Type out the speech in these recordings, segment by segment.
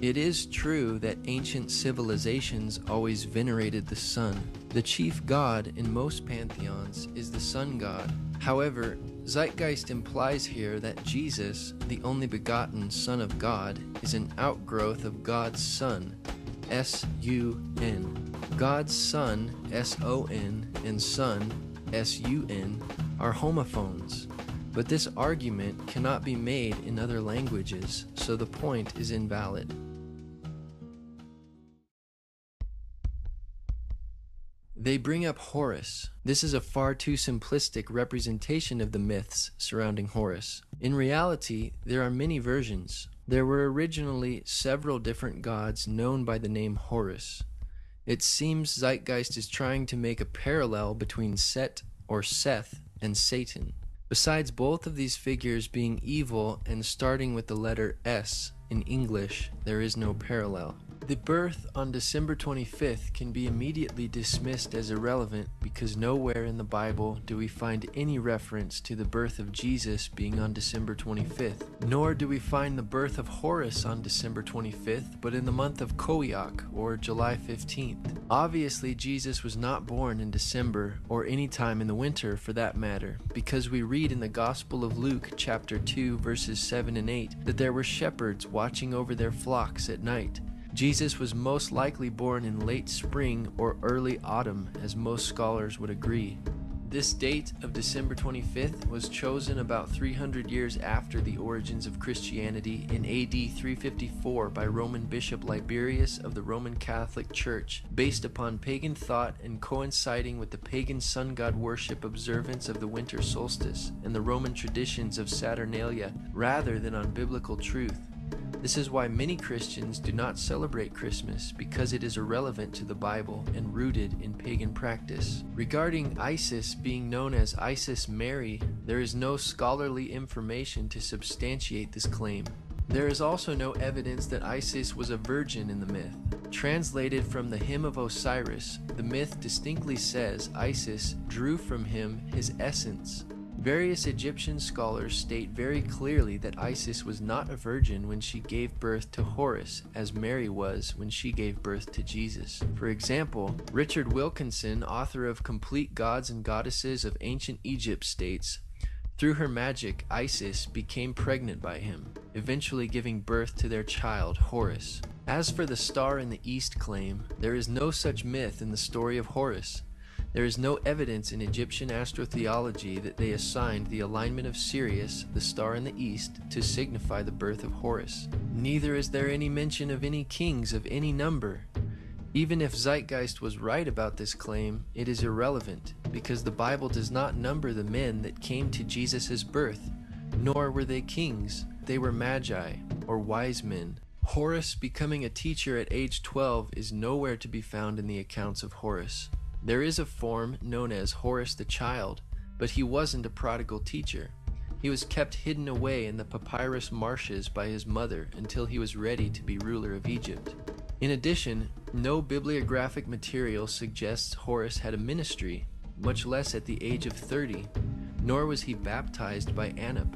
It is true that ancient civilizations always venerated the sun. The chief god in most pantheons is the sun god. However, Zeitgeist implies here that Jesus, the only begotten Son of God, is an outgrowth of God's Son, S-U-N. God's Son, S-O-N, and Son, S-U-N, are homophones. But this argument cannot be made in other languages, so the point is invalid. They bring up Horus. This is a far too simplistic representation of the myths surrounding Horus. In reality, there are many versions. There were originally several different gods known by the name Horus. It seems Zeitgeist is trying to make a parallel between Set or Seth and Satan. Besides both of these figures being evil and starting with the letter S in English, there is no parallel. The birth on December 25th can be immediately dismissed as irrelevant because nowhere in the Bible do we find any reference to the birth of Jesus being on December 25th. Nor do we find the birth of Horus on December 25th, but in the month of Koiak, or July 15th. Obviously, Jesus was not born in December, or any time in the winter for that matter, because we read in the Gospel of Luke, chapter 2, verses 7 and 8, that there were shepherds watching over their flocks at night. Jesus was most likely born in late spring or early autumn, as most scholars would agree. This date of December 25th was chosen about 300 years after the origins of Christianity in AD 354 by Roman Bishop Liberius of the Roman Catholic Church, based upon pagan thought and coinciding with the pagan sun god worship observance of the winter solstice and the Roman traditions of Saturnalia, rather than on biblical truth. This is why many Christians do not celebrate Christmas, because it is irrelevant to the Bible and rooted in pagan practice. Regarding Isis being known as Isis Mary, there is no scholarly information to substantiate this claim. There is also no evidence that Isis was a virgin in the myth. Translated from the Hymn of Osiris, the myth distinctly says Isis drew from him his essence. Various Egyptian scholars state very clearly that Isis was not a virgin when she gave birth to Horus, as Mary was when she gave birth to Jesus. For example, Richard Wilkinson, author of Complete Gods and Goddesses of Ancient Egypt, states, "Through her magic, Isis became pregnant by him, eventually giving birth to their child, Horus." As for the star in the east claim, there is no such myth in the story of Horus. There is no evidence in Egyptian astrotheology that they assigned the alignment of Sirius, the star in the east, to signify the birth of Horus. Neither is there any mention of any kings of any number. Even if Zeitgeist was right about this claim, it is irrelevant, because the Bible does not number the men that came to Jesus' birth, nor were they kings. They were magi, or wise men. Horus becoming a teacher at age 12 is nowhere to be found in the accounts of Horus. There is a form known as Horus the Child, but he wasn't a prodigal teacher. He was kept hidden away in the papyrus marshes by his mother until he was ready to be ruler of Egypt. In addition, no bibliographic material suggests Horus had a ministry, much less at the age of 30, nor was he baptized by Anup.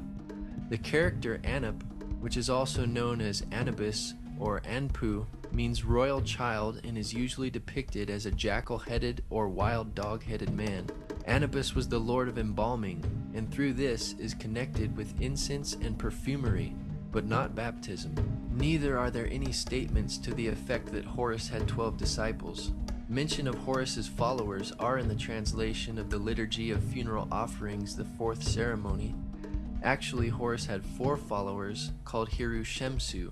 The character Anup, which is also known as Anubis or Anpu, means royal child and is usually depicted as a jackal-headed or wild dog-headed man. Anubis was the lord of embalming, and through this is connected with incense and perfumery, but not baptism. Neither are there any statements to the effect that Horus had 12 disciples. Mention of Horus's followers are in the translation of the Liturgy of Funeral Offerings, the 4th ceremony. Actually, Horus had 4 followers called Hiru Shemsu.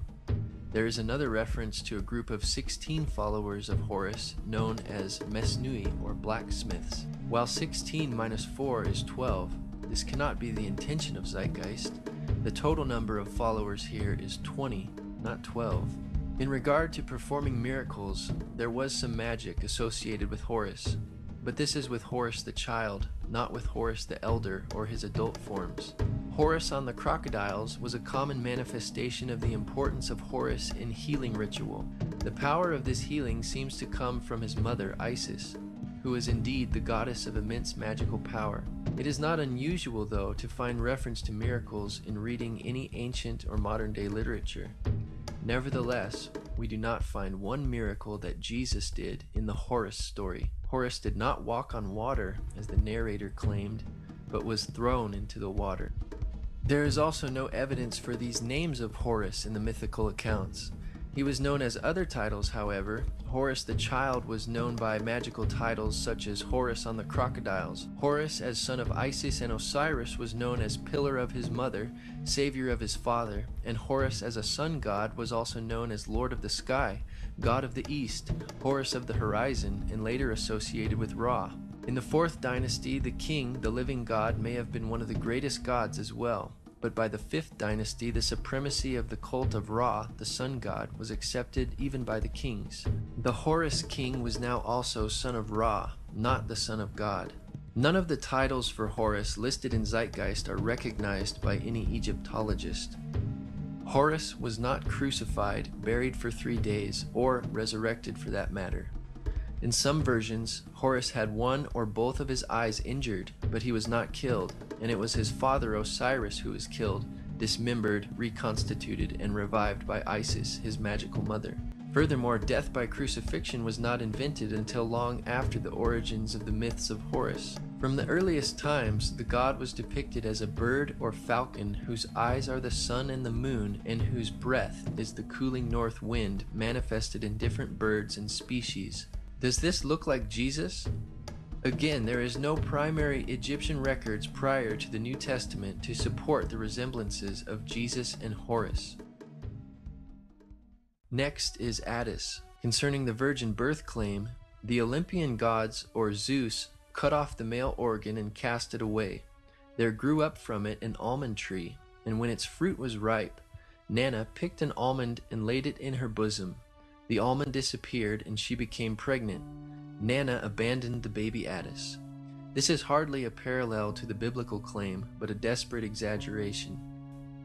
There is another reference to a group of 16 followers of Horus known as Mesnui, or blacksmiths. While 16 minus 4 is 12, this cannot be the intention of Zeitgeist. The total number of followers here is 20, not 12. In regard to performing miracles, there was some magic associated with Horus, but this is with Horus the child, not with Horus the elder or his adult forms. Horus on the crocodiles was a common manifestation of the importance of Horus in healing ritual. The power of this healing seems to come from his mother Isis, who is indeed the goddess of immense magical power. It is not unusual, though, to find reference to miracles in reading any ancient or modern-day literature. Nevertheless, we do not find one miracle that Jesus did in the Horus story. Horus did not walk on water, as the narrator claimed, but was thrown into the water. There is also no evidence for these names of Horus in the mythical accounts. He was known as other titles, however. Horus the child was known by magical titles such as Horus on the crocodiles. Horus, as son of Isis and Osiris, was known as pillar of his mother, savior of his father, and Horus as a sun god was also known as lord of the sky, god of the east, Horus of the horizon, and later associated with Ra. In the 4th dynasty, the king, the living god, may have been one of the greatest gods as well. But by the 5th dynasty, the supremacy of the cult of Ra, the sun god, was accepted even by the kings. The Horus king was now also son of Ra, not the son of God. None of the titles for Horus listed in Zeitgeist are recognized by any Egyptologist. Horus was not crucified, buried for 3 days, or resurrected for that matter. In some versions, Horus had one or both of his eyes injured, but he was not killed, and it was his father Osiris who was killed, dismembered, reconstituted, and revived by Isis, his magical mother. Furthermore, death by crucifixion was not invented until long after the origins of the myths of Horus. From the earliest times, the god was depicted as a bird or falcon whose eyes are the sun and the moon, and whose breath is the cooling north wind manifested in different birds and species. Does this look like Jesus? Again, there is no primary Egyptian records prior to the New Testament to support the resemblances of Jesus and Horus. Next is Attis. Concerning the virgin birth claim, the Olympian gods, or Zeus, cut off the male organ and cast it away. There grew up from it an almond tree, and when its fruit was ripe, Nana picked an almond and laid it in her bosom. The almond disappeared and she became pregnant. Nana abandoned the baby Attis. This is hardly a parallel to the biblical claim, but a desperate exaggeration.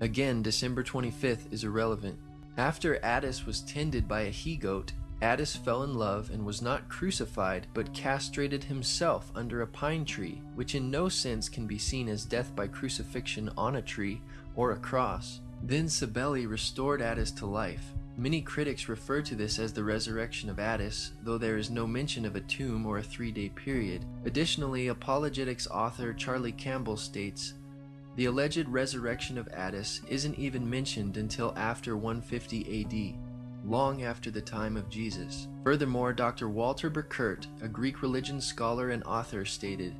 Again, December 25th is irrelevant. After Attis was tended by a he-goat, Attis fell in love and was not crucified, but castrated himself under a pine tree, which in no sense can be seen as death by crucifixion on a tree or a cross. Then Cybele restored Attis to life. Many critics refer to this as the resurrection of Attis, though there is no mention of a tomb or a 3-day period. Additionally, apologetics author Charlie Campbell states, the alleged resurrection of Attis isn't even mentioned until after 150 AD, long after the time of Jesus. Furthermore, Dr. Walter Burkert, a Greek religion scholar and author, stated,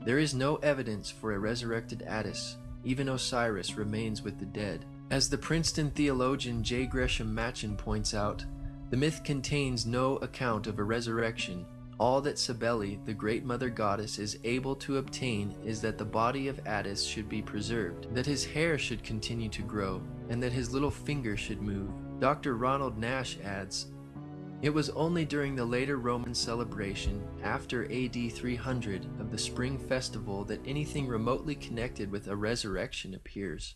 there is no evidence for a resurrected Attis. Even Osiris remains with the dead. As the Princeton theologian J. Gresham Machen points out, the myth contains no account of a resurrection. All that Cybele, the great mother goddess, is able to obtain is that the body of Attis should be preserved, that his hair should continue to grow, and that his little finger should move. Dr. Ronald Nash adds, it was only during the later Roman celebration, after AD 300, of the spring festival that anything remotely connected with a resurrection appears.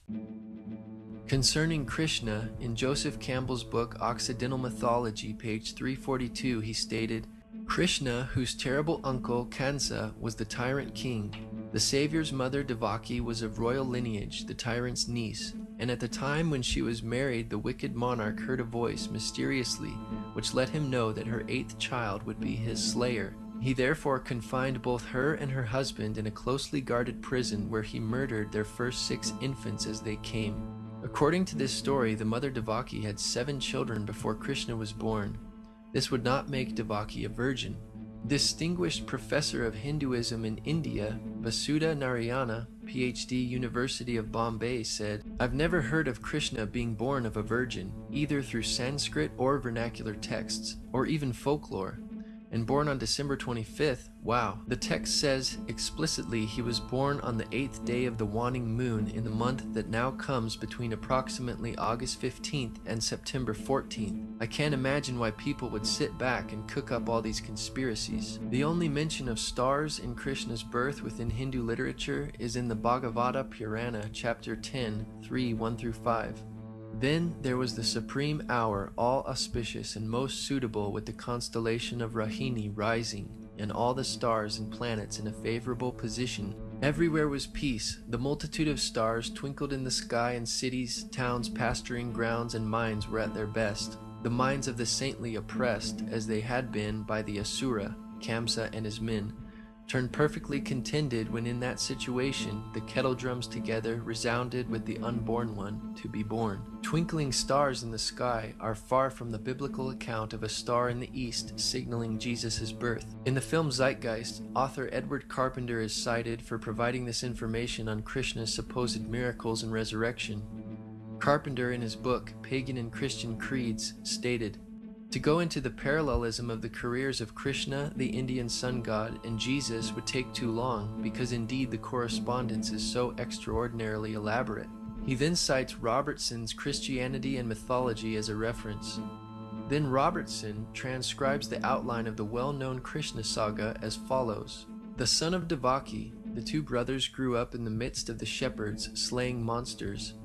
Concerning Krishna, in Joseph Campbell's book Occidental Mythology, page 342, he stated, Krishna, whose terrible uncle Kansa was the tyrant king, the Savior's mother Devaki was of royal lineage, the tyrant's niece, and at the time when she was married, the wicked monarch heard a voice mysteriously, which let him know that her 8th child would be his slayer. He therefore confined both her and her husband in a closely guarded prison where he murdered their first 6 infants as they came. According to this story, the mother Devaki had 7 children before Krishna was born. This would not make Devaki a virgin. Distinguished professor of Hinduism in India, Vasudha Narayana, PhD, University of Bombay, said, I've never heard of Krishna being born of a virgin, either through Sanskrit or vernacular texts, or even folklore. And born on December 25th, wow. The text says explicitly he was born on the 8th day of the waning moon in the month that now comes between approximately August 15th and September 14th. I can't imagine why people would sit back and cook up all these conspiracies. The only mention of stars in Krishna's birth within Hindu literature is in the Bhagavata Purana, chapter 10, 3:1-5. Then there was the supreme hour, all auspicious and most suitable, with the constellation of Rahini rising, and all the stars and planets in a favorable position. Everywhere was peace. The multitude of stars twinkled in the sky, and cities, towns, pasturing grounds, and mines were at their best. the minds of the saintly oppressed as they had been by the Asura, Kamsa and his men, turned perfectly contented when in that situation the kettle drums together resounded with the unborn one to be born. Twinkling stars in the sky are far from the biblical account of a star in the east signaling Jesus' birth. In the film Zeitgeist, author Edward Carpenter is cited for providing this information on Krishna's supposed miracles and resurrection. Carpenter, in his book Pagan and Christian Creeds, stated, "To go into the parallelism of the careers of Krishna, the Indian sun god, and Jesus would take too long, because indeed the correspondence is so extraordinarily elaborate." He then cites Robertson's Christianity and Mythology as a reference. Then Robertson transcribes the outline of the well-known Krishna saga as follows. The son of Devaki, the two brothers grew up in the midst of the shepherds, slaying monsters.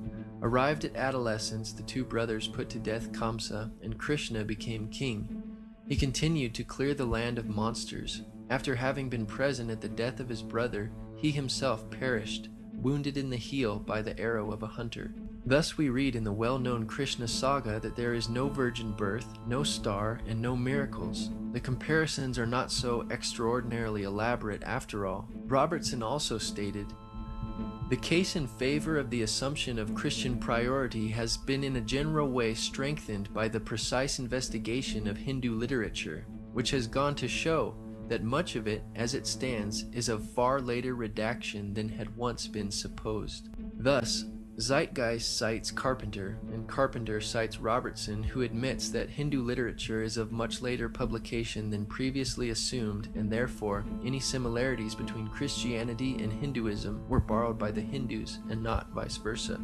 Arrived at adolescence, the two brothers put to death Kamsa, and Krishna became king. He continued to clear the land of monsters. After having been present at the death of his brother, he himself perished, wounded in the heel by the arrow of a hunter. Thus we read in the well-known Krishna saga that there is no virgin birth, no star, and no miracles. The comparisons are not so extraordinarily elaborate after all. Robertson also stated, "The case in favor of the assumption of Christian priority has been in a general way strengthened by the precise investigation of Hindu literature, which has gone to show that much of it, as it stands, is of far later redaction than had once been supposed." Thus, Zeitgeist cites Carpenter, and Carpenter cites Robertson, who admits that Hindu literature is of much later publication than previously assumed, and therefore any similarities between Christianity and Hinduism were borrowed by the Hindus and not vice versa.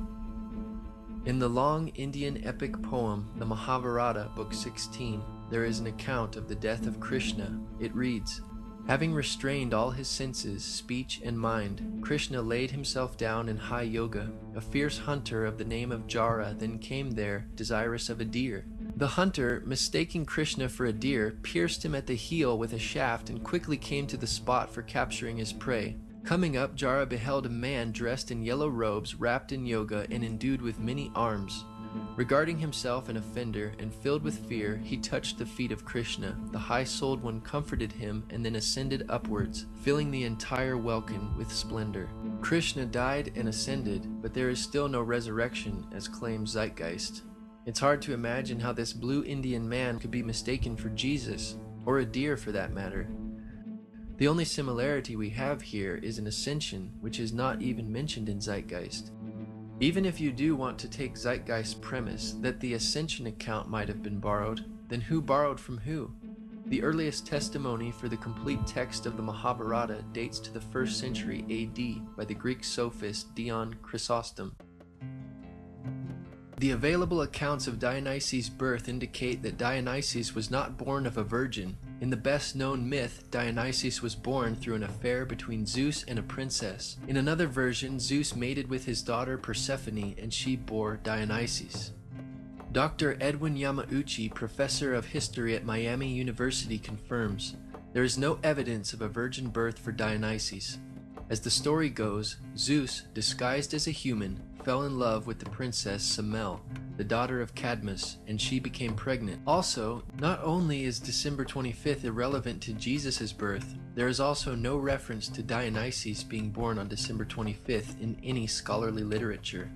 In the long Indian epic poem, the Mahabharata, Book 16, there is an account of the death of Krishna. It reads, "Having restrained all his senses, speech, and mind, Krishna laid himself down in high yoga. A fierce hunter of the name of Jara then came there, desirous of a deer. The hunter, mistaking Krishna for a deer, pierced him at the heel with a shaft and quickly came to the spot for capturing his prey. Coming up, Jara beheld a man dressed in yellow robes, wrapped in yoga, and endued with many arms. Regarding himself an offender and filled with fear, he touched the feet of Krishna. The high-souled one comforted him and then ascended upwards, filling the entire welkin with splendor." Krishna died and ascended, but there is still no resurrection, as claims Zeitgeist. It's hard to imagine how this blue Indian man could be mistaken for Jesus, or a deer for that matter. The only similarity we have here is an ascension, which is not even mentioned in Zeitgeist. Even if you do want to take Zeitgeist's premise that the ascension account might have been borrowed, then who borrowed from who? The earliest testimony for the complete text of the Mahabharata dates to the 1st century AD by the Greek sophist Dion Chrysostom. The available accounts of Dionysus' birth indicate that Dionysus was not born of a virgin. In the best-known myth, Dionysus was born through an affair between Zeus and a princess. In another version, Zeus mated with his daughter Persephone, and she bore Dionysus. Dr. Edwin Yamauchi, professor of history at Miami University, confirms, "There is no evidence of a virgin birth for Dionysus. As the story goes, Zeus, disguised as a human, fell in love with the princess Semele, the daughter of Cadmus, and she became pregnant." Also, not only is December 25th irrelevant to Jesus' birth, there is also no reference to Dionysus being born on December 25th in any scholarly literature.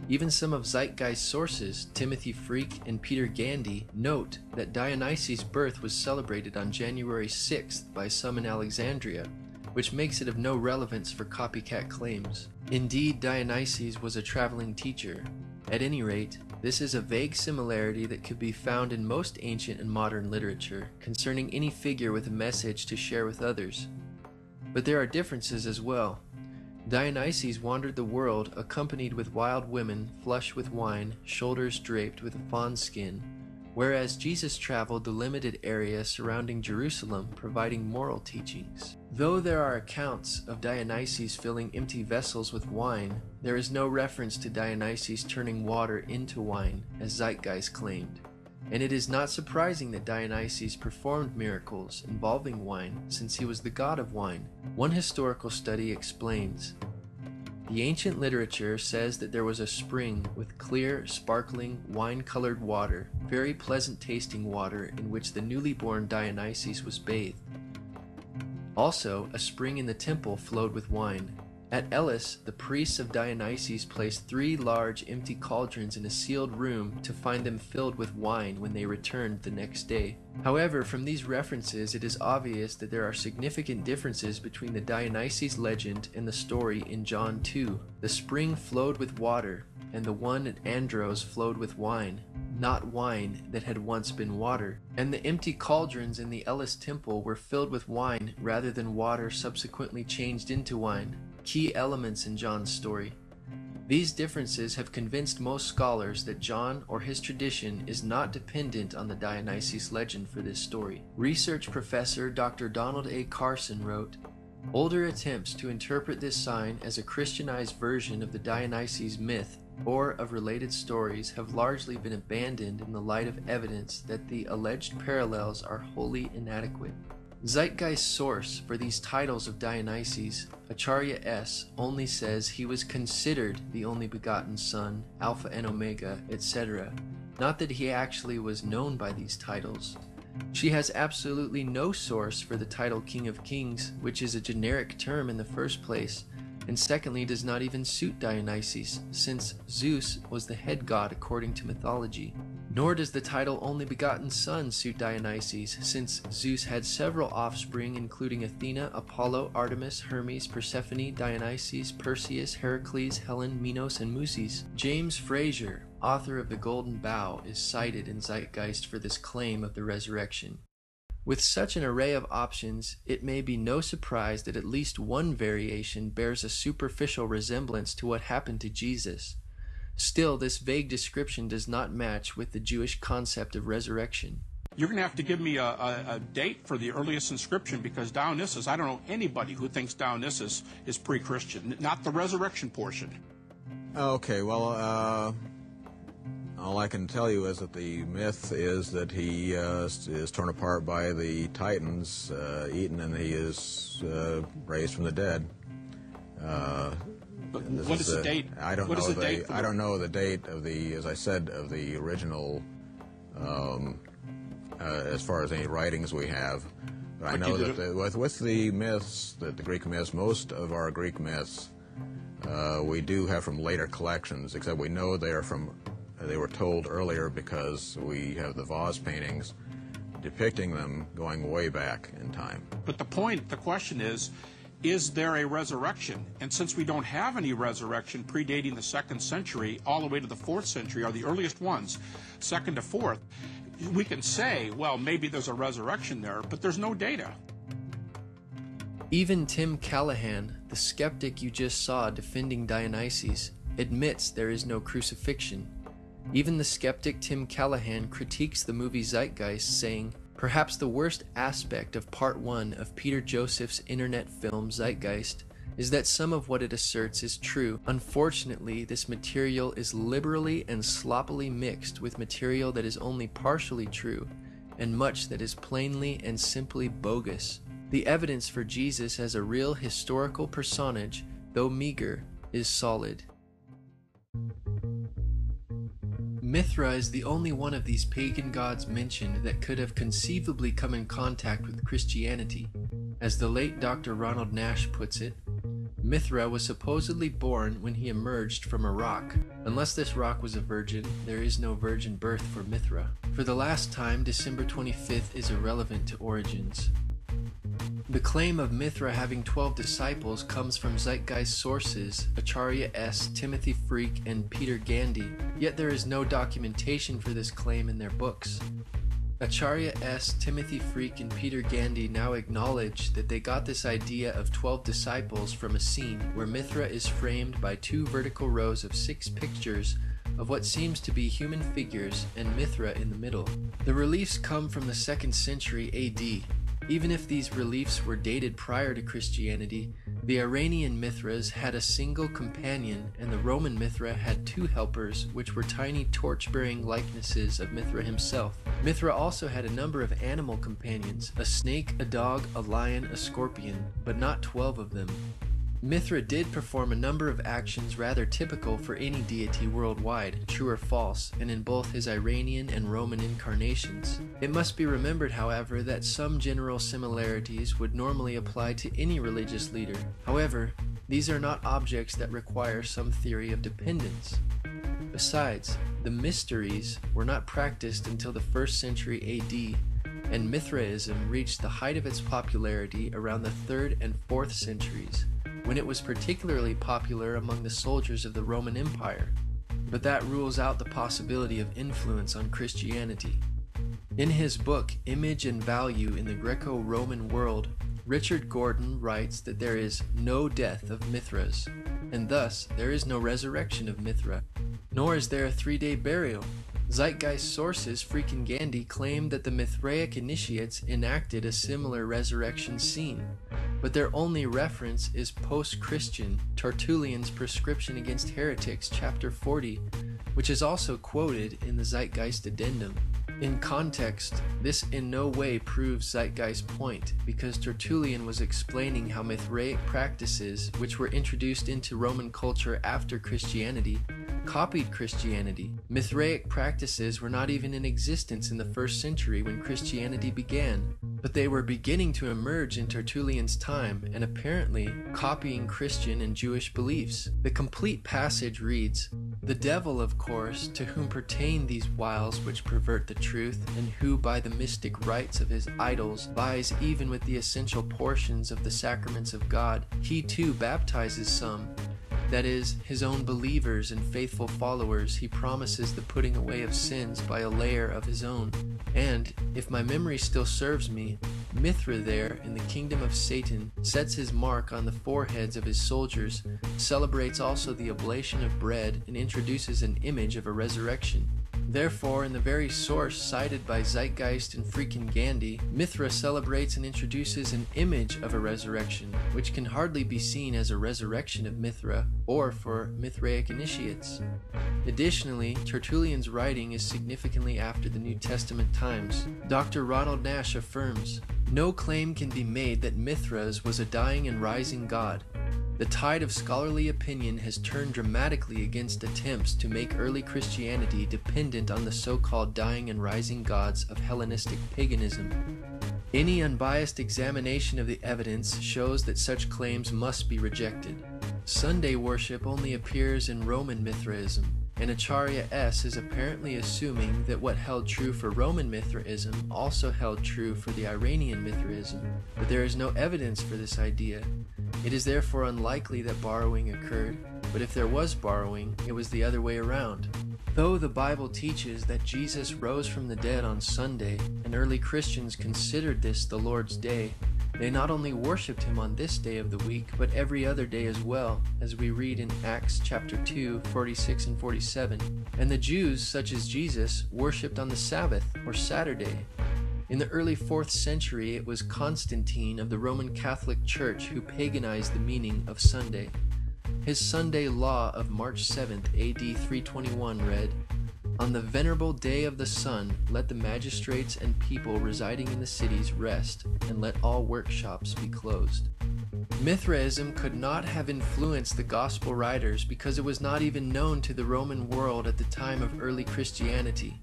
Even some of Zeitgeist's sources, Timothy Freke and Peter Gandy, note that Dionysus' birth was celebrated on January 6th by some in Alexandria, which makes it of no relevance for copycat claims. Indeed, Dionysus was a traveling teacher. At any rate, this is a vague similarity that could be found in most ancient and modern literature concerning any figure with a message to share with others. But there are differences as well. Dionysus wandered the world accompanied with wild women, flush with wine, shoulders draped with a fawn skin, whereas Jesus traveled the limited area surrounding Jerusalem, providing moral teachings. Though there are accounts of Dionysus filling empty vessels with wine, there is no reference to Dionysus turning water into wine, as Zeitgeist claimed. And it is not surprising that Dionysus performed miracles involving wine, since he was the god of wine. One historical study explains, The ancient literature says that there was a spring with clear, sparkling, wine-colored water, very pleasant-tasting water in which the newly born Dionysus was bathed. Also, a spring in the temple flowed with wine. At Elis, the priests of Dionysus placed 3 large empty cauldrons in a sealed room to find them filled with wine when they returned the next day. However, from these references, it is obvious that there are significant differences between the Dionysus legend and the story in John 2. The spring flowed with water, and the one at Andros flowed with wine, not wine that had once been water. And the empty cauldrons in the Elis temple were filled with wine rather than water subsequently changed into wine. Key elements in John's story. These differences have convinced most scholars that John or his tradition is not dependent on the Dionysus legend for this story. Research professor Dr. Donald A. Carson wrote, "Older attempts to interpret this sign as a Christianized version of the Dionysus myth or of related stories have largely been abandoned in the light of evidence that the alleged parallels are wholly inadequate." Zeitgeist's source for these titles of Dionysus, Acharya S., only says he was considered the only begotten son, Alpha and Omega, etc., not that he actually was known by these titles. She has absolutely no source for the title King of Kings, which is a generic term in the first place, and secondly does not even suit Dionysus, since Zeus was the head god according to mythology. Nor does the title Only Begotten Son suit Dionysus, since Zeus had several offspring including Athena, Apollo, Artemis, Hermes, Persephone, Dionysus, Perseus, Heracles, Helen, Minos, and Muses. James Frazer, author of The Golden Bough, is cited in Zeitgeist for this claim of the resurrection. With such an array of options, it may be no surprise that at least one variation bears a superficial resemblance to what happened to Jesus. Still, this vague description does not match with the Jewish concept of resurrection. You're going to have to give me a date for the earliest inscription, because Dionysus, I don't know anybody who thinks Dionysus is pre-Christian, not the resurrection portion. Okay, well, all I can tell you is that the myth is that he is torn apart by the Titans, eaten, and he is raised from the dead. But what is the date? I don't know the date of the, as I said, of the original, as far as any writings we have. But I know that with the myths, the Greek myths, most of our Greek myths, we do have from later collections, except we know they were told earlier because we have the vase paintings depicting them going way back in time. But the question is there a resurrection? And since we don't have any resurrection predating the 2nd century all the way to the 4th century are the earliest ones, 2nd to 4th, we can say, well, maybe there's a resurrection there, but there's no data. Even Tim Callahan, the skeptic you just saw defending Dionysus, admits there is no crucifixion. Even the skeptic Tim Callahan critiques the movie Zeitgeist, saying, "Perhaps the worst aspect of Part 1 of Peter Joseph's internet film Zeitgeist is that some of what it asserts is true. Unfortunately, this material is liberally and sloppily mixed with material that is only partially true, and much that is plainly and simply bogus. The evidence for Jesus as a real historical personage, though meager, is solid." Mithra is the only one of these pagan gods mentioned that could have conceivably come in contact with Christianity. As the late Dr. Ronald Nash puts it, Mithra was supposedly born when he emerged from a rock. Unless this rock was a virgin, there is no virgin birth for Mithra. For the last time, December 25th is irrelevant to origins. The claim of Mithra having 12 disciples comes from Zeitgeist sources, Acharya S., Timothy Freak, and Peter Gandy, yet there is no documentation for this claim in their books. Acharya S., Timothy Freak, and Peter Gandy now acknowledge that they got this idea of 12 disciples from a scene where Mithra is framed by 2 vertical rows of 6 pictures of what seems to be human figures and Mithra in the middle. The reliefs come from the 2nd century AD. Even if these reliefs were dated prior to Christianity, the Iranian Mithras had a single companion, and the Roman Mithra had 2 helpers, which were tiny torch-bearing likenesses of Mithra himself. Mithra also had a number of animal companions, a snake, a dog, a lion, a scorpion, but not 12 of them. Mithra did perform a number of actions rather typical for any deity worldwide, true or false, and in both his Iranian and Roman incarnations. It must be remembered, however, that some general similarities would normally apply to any religious leader. However, these are not objects that require some theory of dependence. Besides, the mysteries were not practiced until the 1st century AD, and Mithraism reached the height of its popularity around the 3rd and 4th centuries, when it was particularly popular among the soldiers of the Roman Empire. But that rules out the possibility of influence on Christianity. In his book, Image and Value in the Greco-Roman World, Richard Gordon writes that there is no death of Mithras, and thus there is no resurrection of Mithra, nor is there a 3-day burial. Zeitgeist sources freaking Gandhi claim that the Mithraic initiates enacted a similar resurrection scene, but their only reference is post-Christian Tertullian's Prescription Against Heretics, chapter 40, which is also quoted in the Zeitgeist addendum. In context, this in no way proves Zeitgeist's point, because Tertullian was explaining how Mithraic practices, which were introduced into Roman culture after Christianity, copied Christianity. Mithraic practices were not even in existence in the 1st century when Christianity began, but they were beginning to emerge in Tertullian's time and apparently copying Christian and Jewish beliefs. The complete passage reads, "The devil, of course, to whom pertain these wiles which pervert the truth, and who by the mystic rites of his idols vies even with the essential portions of the sacraments of God, he too baptizes some. That is, his own believers and faithful followers, he promises the putting away of sins by a layer of his own. And, if my memory still serves me, Mithra there, in the kingdom of Satan, sets his mark on the foreheads of his soldiers, celebrates also the oblation of bread, and introduces an image of a resurrection. Therefore, in the very source cited by Zeitgeist and freaking Gandhi, Mithra celebrates and introduces an image of a resurrection, which can hardly be seen as a resurrection of Mithra, or for Mithraic initiates. Additionally, Tertullian's writing is significantly after the New Testament times. Dr. Ronald Nash affirms, "No claim can be made that Mithras was a dying and rising god. The tide of scholarly opinion has turned dramatically against attempts to make early Christianity dependent on the so-called dying and rising gods of Hellenistic paganism. Any unbiased examination of the evidence shows that such claims must be rejected. Sunday worship only appears in Roman Mithraism, and Acharya S. is apparently assuming that what held true for Roman Mithraism also held true for the Iranian Mithraism, but there is no evidence for this idea. It is therefore unlikely that borrowing occurred, but if there was borrowing, it was the other way around. Though the Bible teaches that Jesus rose from the dead on Sunday, and early Christians considered this the Lord's Day, they not only worshipped him on this day of the week, but every other day as well, as we read in Acts chapter 2, 46 and 47. And the Jews, such as Jesus, worshipped on the Sabbath, or Saturday. In the early 4th century, it was Constantine of the Roman Catholic Church who paganized the meaning of Sunday. His Sunday law of March 7th, AD 321 read, "On the venerable day of the sun, let the magistrates and people residing in the cities rest, and let all workshops be closed." Mithraism could not have influenced the gospel writers because it was not even known to the Roman world at the time of early Christianity.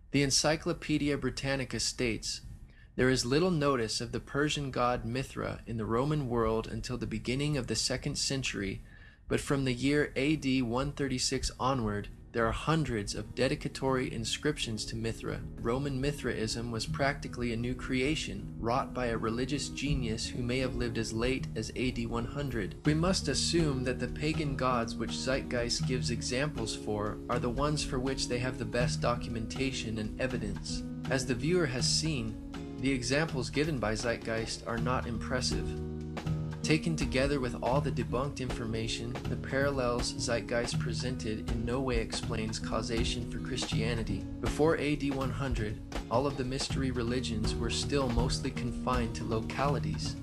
The Encyclopedia Britannica states, "There is little notice of the Persian god Mithra in the Roman world until the beginning of the 2nd century, but from the year AD 136 onward, there are hundreds of dedicatory inscriptions to Mithra. Roman Mithraism was practically a new creation, wrought by a religious genius who may have lived as late as AD 100. We must assume that the pagan gods which Zeitgeist gives examples for are the ones for which they have the best documentation and evidence. As the viewer has seen, the examples given by Zeitgeist are not impressive. Taken together with all the debunked information, the parallels Zeitgeist presented in no way explains causation for Christianity. Before AD 100, all of the mystery religions were still mostly confined to localities,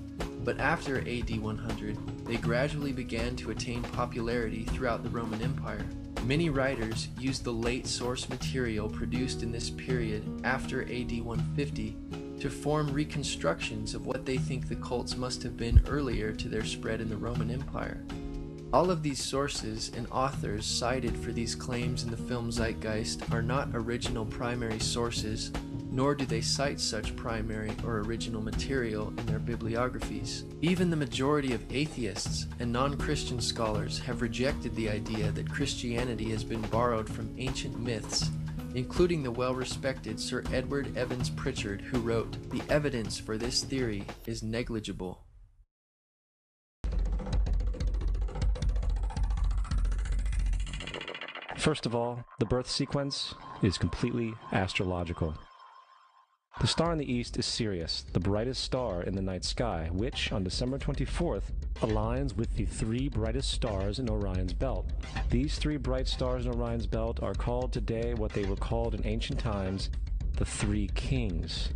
but after AD 100, they gradually began to attain popularity throughout the Roman Empire. Many writers used the late source material produced in this period after AD 150 to form reconstructions of what they think the cults must have been earlier to their spread in the Roman Empire. All of these sources and authors cited for these claims in the film Zeitgeist are not original primary sources, nor do they cite such primary or original material in their bibliographies. Even the majority of atheists and non-Christian scholars have rejected the idea that Christianity has been borrowed from ancient myths, including the well-respected Sir Edward Evans Pritchard, who wrote, "The evidence for this theory is negligible." First of all, the birth sequence is completely astrological. The star in the east is Sirius, the brightest star in the night sky, which, on December 24th, aligns with the three brightest stars in Orion's belt. These three bright stars in Orion's belt are called today what they were called in ancient times, the Three Kings.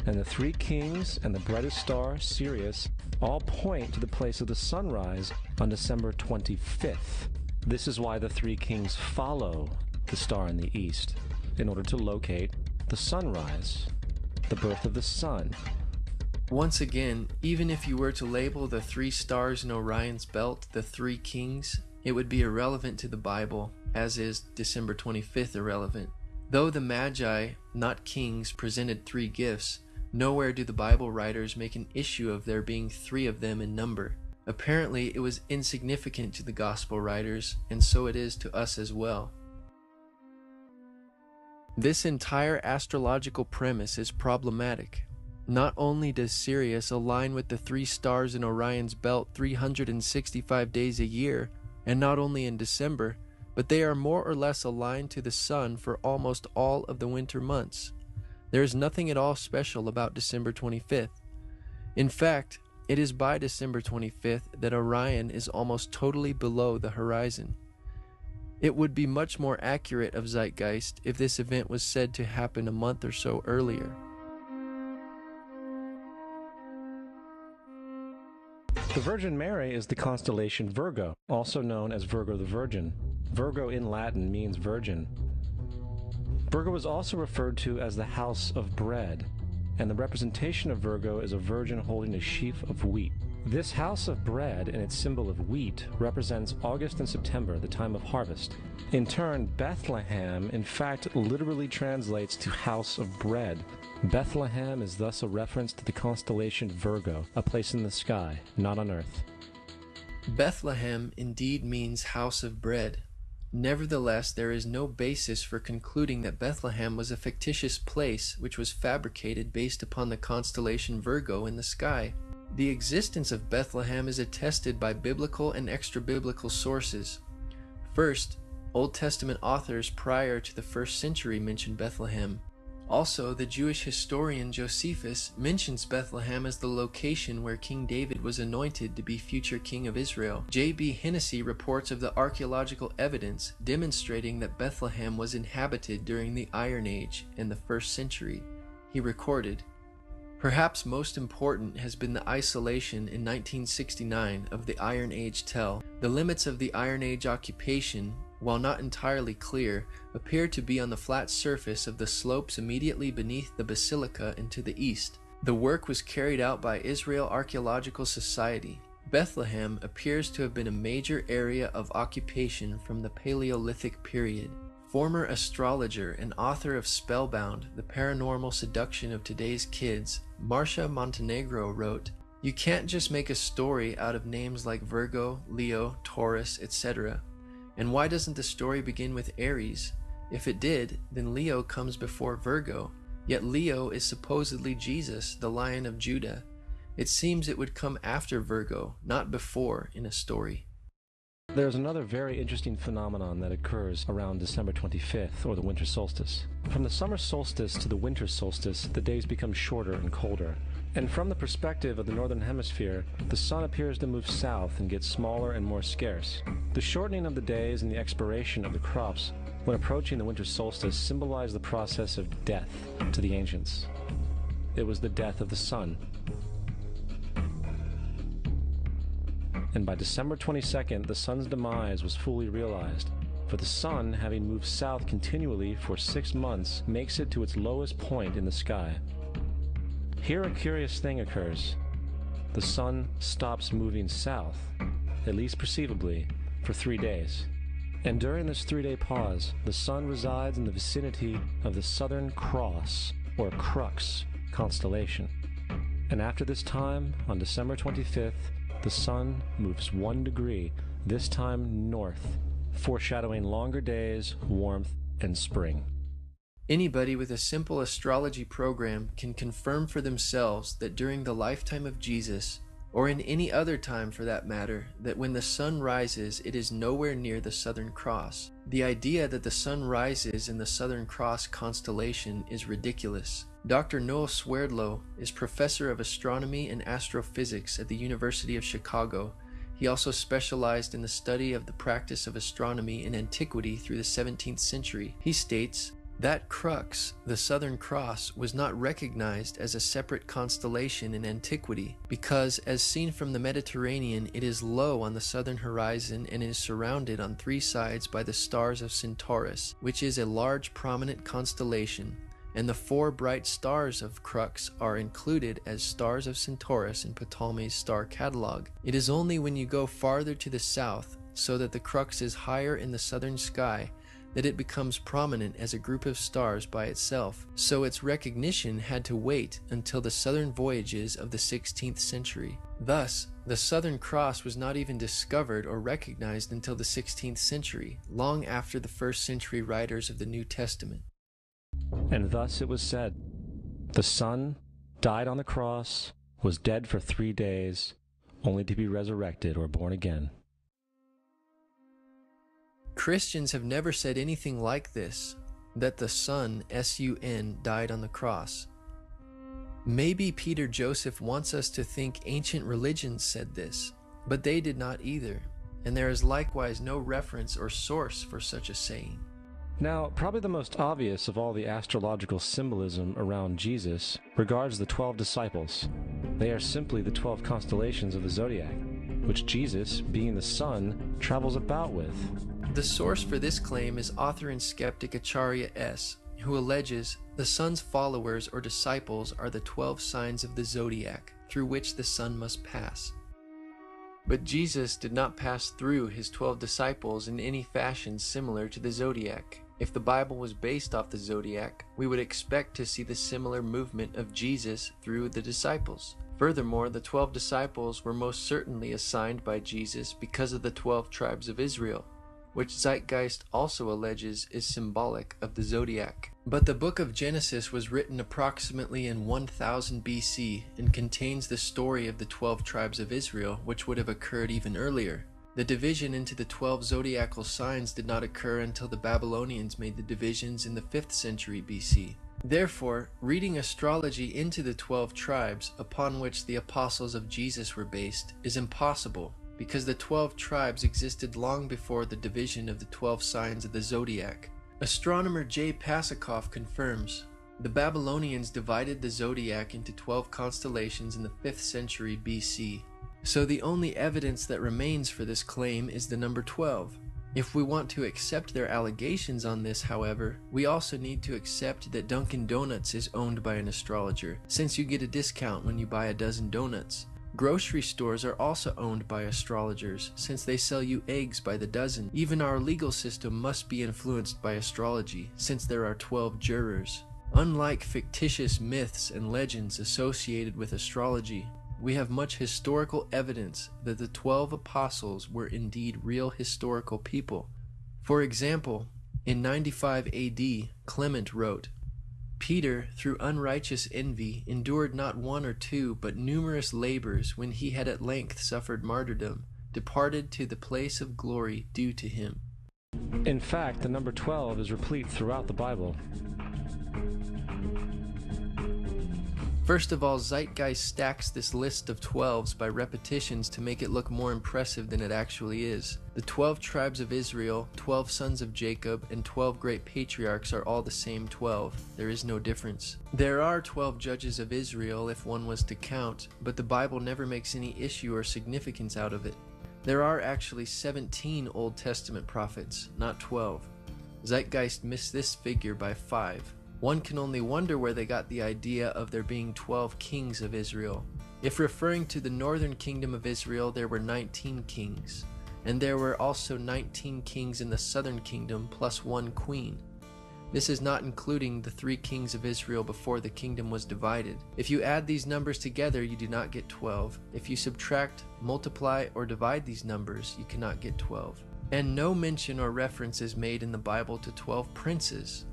And the Three Kings and the brightest star, Sirius, all point to the place of the sunrise on December 25th. This is why the Three Kings follow the star in the east, in order to locate the sunrise, the birth of the sun. Once again, even if you were to label the three stars in Orion's belt the Three Kings, it would be irrelevant to the Bible, as is December 25th irrelevant. Though the Magi, not kings, presented three gifts, nowhere do the Bible writers make an issue of there being three of them in number. Apparently, it was insignificant to the Gospel writers, and so it is to us as well. This entire astrological premise is problematic. Not only does Sirius align with the three stars in Orion's belt 365 days a year, and not only in December, but they are more or less aligned to the sun for almost all of the winter months. There is nothing at all special about December 25th. In fact, it is by December 25th that Orion is almost totally below the horizon. It would be much more accurate of Zeitgeist if this event was said to happen a month or so earlier. The Virgin Mary is the constellation Virgo, also known as Virgo the Virgin. Virgo in Latin means virgin. Virgo is also referred to as the house of bread, and the representation of Virgo is a virgin holding a sheaf of wheat. This house of bread and its symbol of wheat represents August and September, the time of harvest. In turn, Bethlehem in fact literally translates to house of bread. Bethlehem is thus a reference to the constellation Virgo, a place in the sky, not on earth. Bethlehem indeed means house of bread. Nevertheless, there is no basis for concluding that Bethlehem was a fictitious place which was fabricated based upon the constellation Virgo in the sky. The existence of Bethlehem is attested by biblical and extra-biblical sources. First, Old Testament authors prior to the 1st century mention Bethlehem. Also, the Jewish historian Josephus mentions Bethlehem as the location where King David was anointed to be future king of Israel. J.B. Hennessy reports of the archaeological evidence demonstrating that Bethlehem was inhabited during the Iron Age in the 1st century. He recorded, "Perhaps most important has been the isolation in 1969 of the Iron Age tell. The limits of the Iron Age occupation, while not entirely clear, appear to be on the flat surface of the slopes immediately beneath the basilica and to the east. The work was carried out by Israel Archaeological Society. Bethlehem appears to have been a major area of occupation from the Paleolithic period." Former astrologer and author of Spellbound, The Paranormal Seduction of Today's Kids, Marcia Montenegro wrote, "You can't just make a story out of names like Virgo, Leo, Taurus, etc. And why doesn't the story begin with Aries? If it did, then Leo comes before Virgo, yet Leo is supposedly Jesus, the Lion of Judah. It seems it would come after Virgo, not before, in a story." There's another very interesting phenomenon that occurs around December 25th, or the winter solstice. From the summer solstice to the winter solstice, the days become shorter and colder. And from the perspective of the northern hemisphere, the sun appears to move south and get smaller and more scarce. The shortening of the days and the expiration of the crops when approaching the winter solstice symbolize the process of death to the ancients. It was the death of the sun. And by December 22nd, the sun's demise was fully realized, for the sun, having moved south continually for 6 months, makes it to its lowest point in the sky. Here a curious thing occurs. The sun stops moving south, at least perceivably, for 3 days. And during this 3-day pause, the sun resides in the vicinity of the Southern Cross, or Crux, constellation. And after this time, on December 25th, the sun moves 1 degree, this time north, foreshadowing longer days, warmth, and spring. Anybody with a simple astrology program can confirm for themselves that during the lifetime of Jesus, or in any other time for that matter, that when the sun rises, it is nowhere near the Southern Cross. The idea that the sun rises in the Southern Cross constellation is ridiculous. Dr. Noel Swerdlow is professor of astronomy and astrophysics at the University of Chicago. He also specialized in the study of the practice of astronomy in antiquity through the 17th century. He states, that crux, the Southern Cross, was not recognized as a separate constellation in antiquity because, as seen from the Mediterranean, it is low on the southern horizon and is surrounded on 3 sides by the stars of Centaurus, which is a large prominent constellation, and the 4 bright stars of crux are included as stars of Centaurus in Ptolemy's star catalog. It is only when you go farther to the south, so that the crux is higher in the southern sky, that it becomes prominent as a group of stars by itself, so its recognition had to wait until the southern voyages of the 16th century. Thus, the Southern Cross was not even discovered or recognized until the 16th century, long after the first century writers of the New Testament. And thus it was said, the Son died on the cross, was dead for 3 days, only to be resurrected or born again. Christians have never said anything like this, that the Son, S-U-N, died on the cross. Maybe Peter Joseph wants us to think ancient religions said this, but they did not either, and there is likewise no reference or source for such a saying. Now, probably the most obvious of all the astrological symbolism around Jesus regards the 12 disciples. They are simply the 12 constellations of the zodiac, which Jesus, being the Son, travels about with. The source for this claim is author and skeptic Acharya S., who alleges the Son's followers or disciples are the 12 signs of the zodiac through which the Son must pass. But Jesus did not pass through his 12 disciples in any fashion similar to the zodiac. If the Bible was based off the zodiac, we would expect to see the similar movement of Jesus through the disciples. Furthermore, the 12 disciples were most certainly assigned by Jesus because of the 12 tribes of Israel, which Zeitgeist also alleges is symbolic of the zodiac. But the book of Genesis was written approximately in 1000 BC and contains the story of the 12 tribes of Israel, which would have occurred even earlier. The division into the 12 zodiacal signs did not occur until the Babylonians made the divisions in the 5th century BC. Therefore, reading astrology into the 12 tribes upon which the apostles of Jesus were based is impossible, because the 12 tribes existed long before the division of the 12 signs of the zodiac. Astronomer J. Pasakoff confirms, the Babylonians divided the zodiac into 12 constellations in the 5th century BC. So the only evidence that remains for this claim is the number 12. If we want to accept their allegations on this, however, we also need to accept that Dunkin' Donuts is owned by an astrologer, since you get a discount when you buy a dozen donuts. Grocery stores are also owned by astrologers, since they sell you eggs by the dozen. Even our legal system must be influenced by astrology, since there are 12 jurors. Unlike fictitious myths and legends associated with astrology, we have much historical evidence that the 12 apostles were indeed real historical people. For example, in 95 AD, Clement wrote, Peter, through unrighteous envy, endured not 1 or 2, but numerous labors when he had at length suffered martyrdom, departed to the place of glory due to him. In fact, the number 12 is replete throughout the Bible. First of all, Zeitgeist stacks this list of 12s by repetitions to make it look more impressive than it actually is. The 12 tribes of Israel, 12 sons of Jacob, and 12 great patriarchs are all the same 12. There is no difference. There are 12 judges of Israel if one was to count, but the Bible never makes any issue or significance out of it. There are actually 17 Old Testament prophets, not 12. Zeitgeist missed this figure by 5. One can only wonder where they got the idea of there being 12 kings of Israel. If referring to the northern kingdom of Israel, there were 19 kings, and there were also 19 kings in the southern kingdom plus one queen. This is not including the 3 kings of Israel before the kingdom was divided. If you add these numbers together, you do not get 12. If you subtract, multiply, or divide these numbers, you cannot get 12. And no mention or reference is made in the Bible to 12 princes.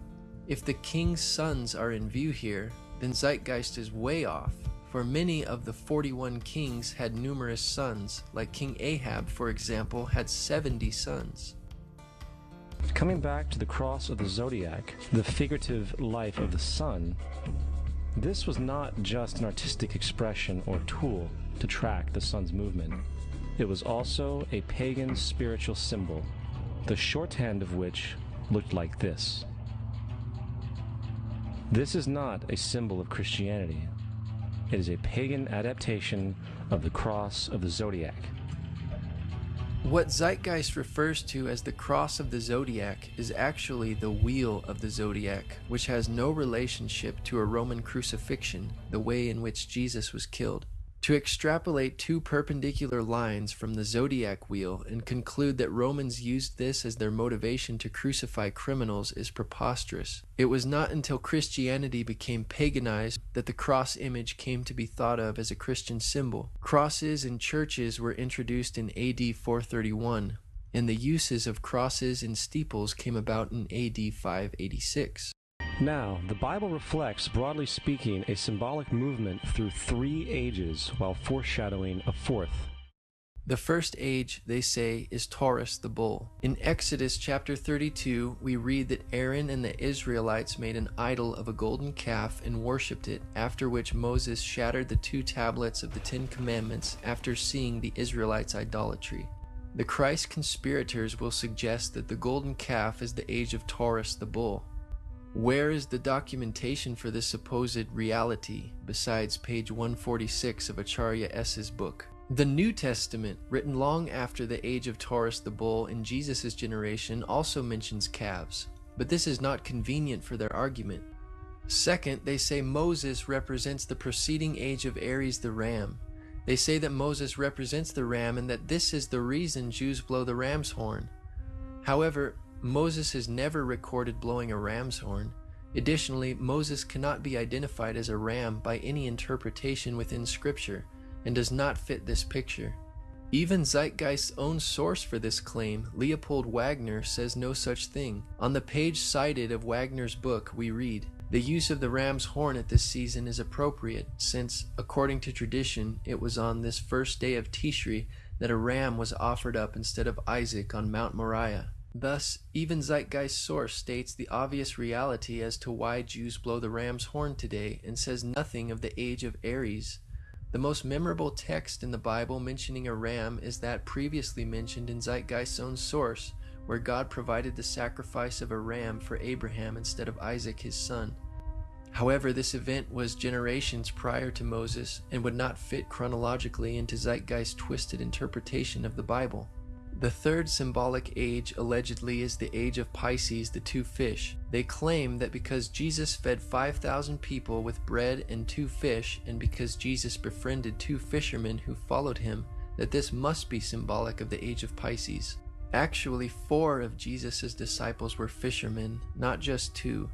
If the king's sons are in view here, then Zeitgeist is way off, for many of the 41 kings had numerous sons, like King Ahab, for example, had 70 sons. Coming back to the cross of the zodiac, the figurative life of the sun, this was not just an artistic expression or tool to track the sun's movement. It was also a pagan spiritual symbol, the shorthand of which looked like this. This is not a symbol of Christianity. It is a pagan adaptation of the cross of the zodiac. What Zeitgeist refers to as the cross of the zodiac is actually the wheel of the zodiac, which has no relationship to a Roman crucifixion, the way in which Jesus was killed. To extrapolate 2 perpendicular lines from the zodiac wheel and conclude that Romans used this as their motivation to crucify criminals is preposterous. It was not until Christianity became paganized that the cross image came to be thought of as a Christian symbol. Crosses in churches were introduced in AD 431, and the uses of crosses in steeples came about in AD 586. Now, the Bible reflects, broadly speaking, a symbolic movement through 3 ages while foreshadowing a 4th. The first age, they say, is Taurus the bull. In Exodus chapter 32, we read that Aaron and the Israelites made an idol of a golden calf and worshipped it, after which Moses shattered the 2 tablets of the 10 Commandments after seeing the Israelites' idolatry. The Christ conspirators will suggest that the golden calf is the age of Taurus the bull. Where is the documentation for this supposed reality besides page 146 of Acharya S.'s book? The New Testament, written long after the age of Taurus the bull in Jesus' generation, also mentions calves, but this is not convenient for their argument. Second, they say Moses represents the preceding age of Aries the ram. They say that Moses represents the ram and that this is the reason Jews blow the ram's horn. However, Moses is never recorded blowing a ram's horn. Additionally, Moses cannot be identified as a ram by any interpretation within Scripture and does not fit this picture. Even Zeitgeist's own source for this claim, Leopold Wagner, says no such thing. On the page cited of Wagner's book, we read, "The use of the ram's horn at this season is appropriate, since, according to tradition, it was on this first day of Tishri that a ram was offered up instead of Isaac on Mount Moriah." Thus, even Zeitgeist's source states the obvious reality as to why Jews blow the ram's horn today and says nothing of the age of Aries. The most memorable text in the Bible mentioning a ram is that previously mentioned in Zeitgeist's own source, where God provided the sacrifice of a ram for Abraham instead of Isaac his son. However, this event was generations prior to Moses and would not fit chronologically into Zeitgeist's twisted interpretation of the Bible. The third symbolic age allegedly is the age of Pisces, the 2 fish. They claim that because Jesus fed 5,000 people with bread and 2 fish, and because Jesus befriended 2 fishermen who followed him, that this must be symbolic of the age of Pisces. Actually, 4 of Jesus' disciples were fishermen, not just 2.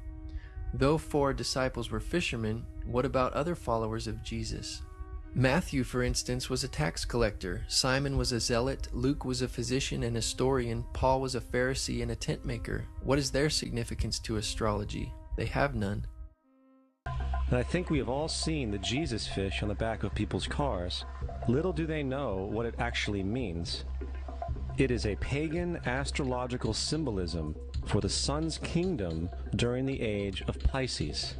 Though 4 disciples were fishermen, what about other followers of Jesus? Matthew, for instance, was a tax collector, Simon was a zealot, Luke was a physician and historian, Paul was a Pharisee and a tent maker. What is their significance to astrology? They have none. And I think we have all seen the Jesus fish on the back of people's cars. Little do they know what it actually means. It is a pagan astrological symbolism for the sun's kingdom during the age of Pisces.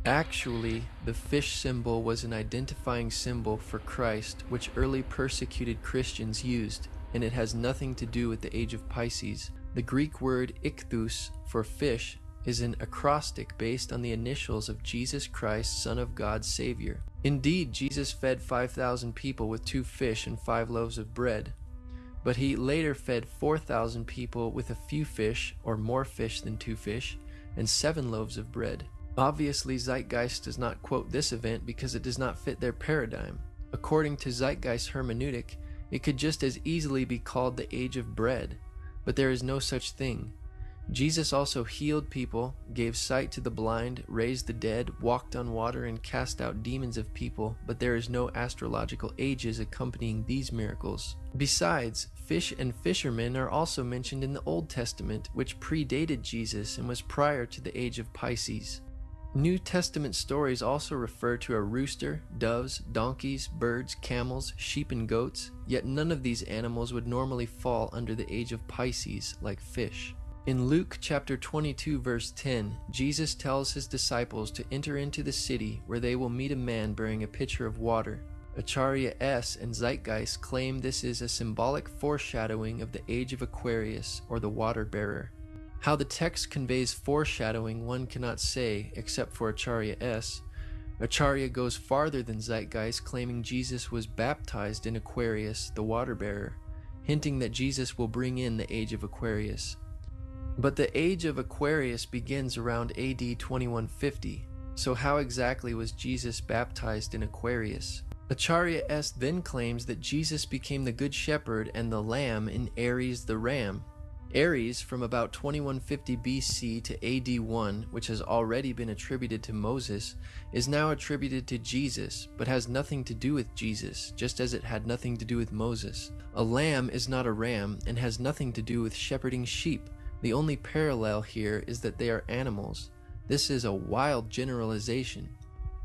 Actually, the fish symbol was an identifying symbol for Christ, which early persecuted Christians used, and it has nothing to do with the age of Pisces. The Greek word ichthus for fish is an acrostic based on the initials of Jesus Christ, Son of God, Savior. Indeed, Jesus fed 5,000 people with 2 fish and 5 loaves of bread, but he later fed 4,000 people with a few fish, or more fish than 2 fish, and 7 loaves of bread. Obviously, Zeitgeist does not quote this event because it does not fit their paradigm. According to Zeitgeist hermeneutic, it could just as easily be called the age of bread, but there is no such thing. Jesus also healed people, gave sight to the blind, raised the dead, walked on water, and cast out demons of people, but there is no astrological ages accompanying these miracles. Besides, fish and fishermen are also mentioned in the Old Testament, which predated Jesus and was prior to the age of Pisces. New Testament stories also refer to a rooster, doves, donkeys, birds, camels, sheep, and goats, yet none of these animals would normally fall under the age of Pisces like fish. In Luke chapter 22 verse 10, Jesus tells his disciples to enter into the city where they will meet a man bearing a pitcher of water. Acharya S. and Zeitgeist claim this is a symbolic foreshadowing of the age of Aquarius, or the water bearer. How the text conveys foreshadowing one cannot say except for Acharya S. Acharya goes farther than Zeitgeist, claiming Jesus was baptized in Aquarius, the water bearer, hinting that Jesus will bring in the age of Aquarius. But the age of Aquarius begins around AD 2150, so how exactly was Jesus baptized in Aquarius? Acharya S. then claims that Jesus became the Good Shepherd and the Lamb in Aries the Ram. Aries, from about 2150 BC to AD 1, which has already been attributed to Moses, is now attributed to Jesus, but has nothing to do with Jesus, just as it had nothing to do with Moses. A lamb is not a ram and has nothing to do with shepherding sheep. The only parallel here is that they are animals. This is a wild generalization.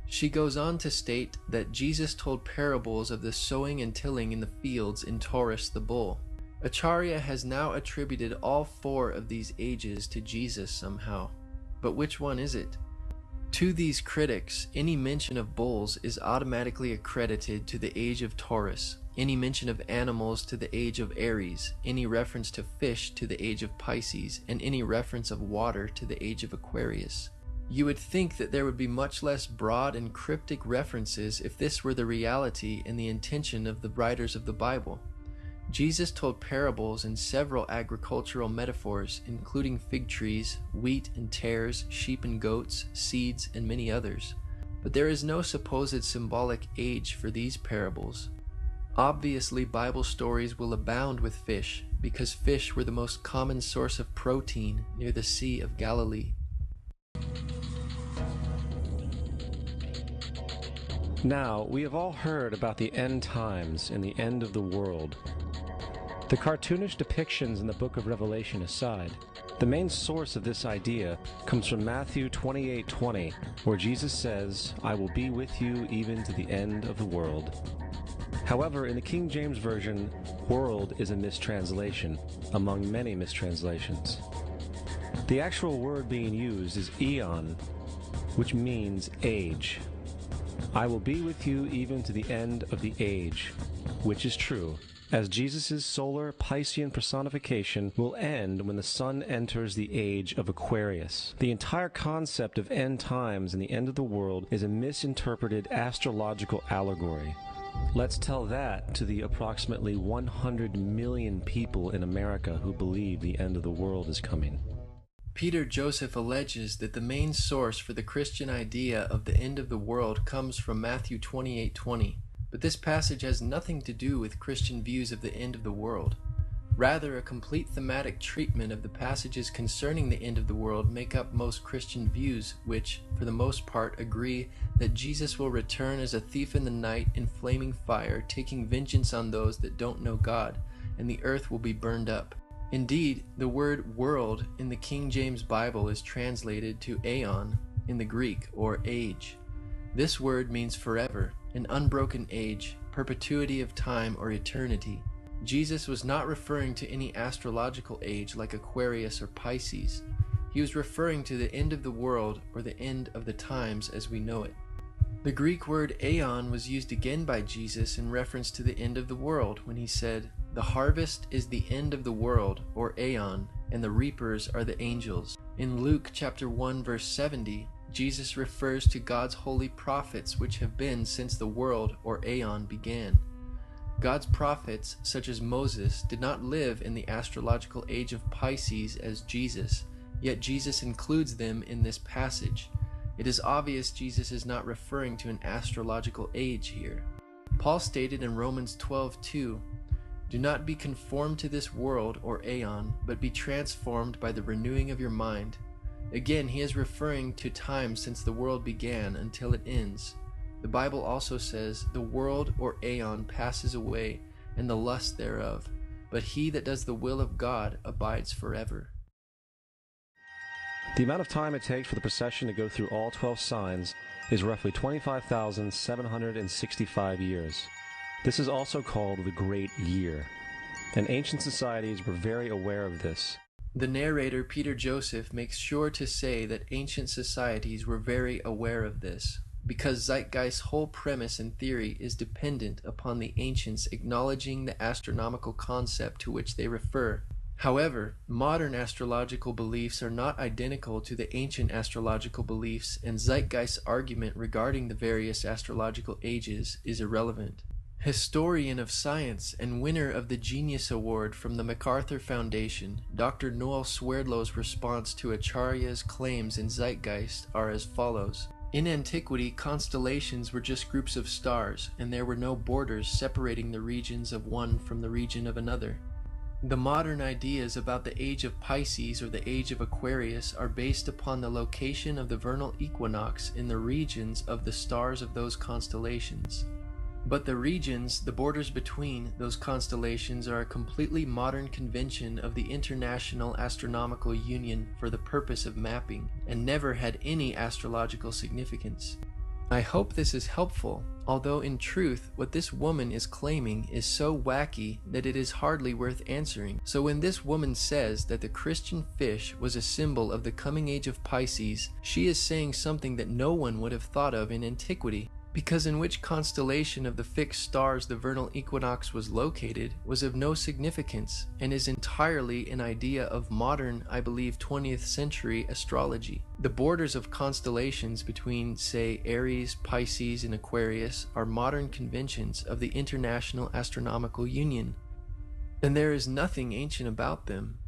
She goes on to state that Jesus told parables of the sowing and tilling in the fields in Taurus the bull. Acharya has now attributed all four of these ages to Jesus somehow. But which one is it? To these critics, any mention of bulls is automatically accredited to the age of Taurus, any mention of animals to the age of Aries, any reference to fish to the age of Pisces, and any reference of water to the age of Aquarius. You would think that there would be much less broad and cryptic references if this were the reality and the intention of the writers of the Bible. Jesus told parables and several agricultural metaphors, including fig trees, wheat and tares, sheep and goats, seeds, and many others. But there is no supposed symbolic age for these parables. Obviously, Bible stories will abound with fish, because fish were the most common source of protein near the Sea of Galilee. Now, we have all heard about the end times and the end of the world. The cartoonish depictions in the book of Revelation aside, the main source of this idea comes from Matthew 28:20, where Jesus says, "I will be with you even to the end of the world." However, in the King James Version, world is a mistranslation, among many mistranslations. The actual word being used is eon, which means age. I will be with you even to the end of the age, which is true, as Jesus' solar Piscean personification will end when the sun enters the age of Aquarius. The entire concept of end times and the end of the world is a misinterpreted astrological allegory. Let's tell that to the approximately 100 million people in America who believe the end of the world is coming. Peter Joseph alleges that the main source for the Christian idea of the end of the world comes from Matthew 28:20, but this passage has nothing to do with Christian views of the end of the world. Rather, a complete thematic treatment of the passages concerning the end of the world make up most Christian views, which, for the most part, agree that Jesus will return as a thief in the night in flaming fire, taking vengeance on those that don't know God, and the earth will be burned up. Indeed, the word world in the King James Bible is translated to aeon in the Greek, or age. This word means forever, an unbroken age, perpetuity of time or eternity. Jesus was not referring to any astrological age like Aquarius or Pisces. He was referring to the end of the world or the end of the times as we know it. The Greek word aeon was used again by Jesus in reference to the end of the world when he said, "The harvest is the end of the world," or aeon, and the reapers are the angels. In Luke chapter 1 verse 70, Jesus refers to God's holy prophets which have been since the world or aeon began. God's prophets, such as Moses, did not live in the astrological age of Pisces as Jesus, yet Jesus includes them in this passage. It is obvious Jesus is not referring to an astrological age here. Paul stated in Romans 12:2, "Do not be conformed to this world or aeon, but be transformed by the renewing of your mind." Again, he is referring to time since the world began until it ends. The Bible also says, "The world or aeon passes away, and the lust thereof, but he that does the will of God abides forever." The amount of time it takes for the procession to go through all 12 signs is roughly 25,765 years. This is also called the Great Year, and ancient societies were very aware of this. The narrator, Peter Joseph, makes sure to say that ancient societies were very aware of this, because Zeitgeist's whole premise and theory is dependent upon the ancients acknowledging the astronomical concept to which they refer. However, modern astrological beliefs are not identical to the ancient astrological beliefs, and Zeitgeist's argument regarding the various astrological ages is irrelevant. Historian of science and winner of the Genius Award from the MacArthur Foundation, Dr. Noel Swerdlow's response to Acharya's claims in Zeitgeist are as follows. In antiquity, constellations were just groups of stars, and there were no borders separating the regions of one from the region of another. The modern ideas about the age of Pisces or the age of Aquarius are based upon the location of the vernal equinox in the regions of the stars of those constellations. But the regions, the borders between those constellations, are a completely modern convention of the International Astronomical Union for the purpose of mapping, and never had any astrological significance. I hope this is helpful, although in truth what this woman is claiming is so wacky that it is hardly worth answering. So when this woman says that the Christian fish was a symbol of the coming age of Pisces, she is saying something that no one would have thought of in antiquity, because in which constellation of the fixed stars the vernal equinox was located was of no significance and is entirely an idea of modern, I believe, 20th century astrology. The borders of constellations between, say, Aries, Pisces, and Aquarius are modern conventions of the International Astronomical Union, and there is nothing ancient about them.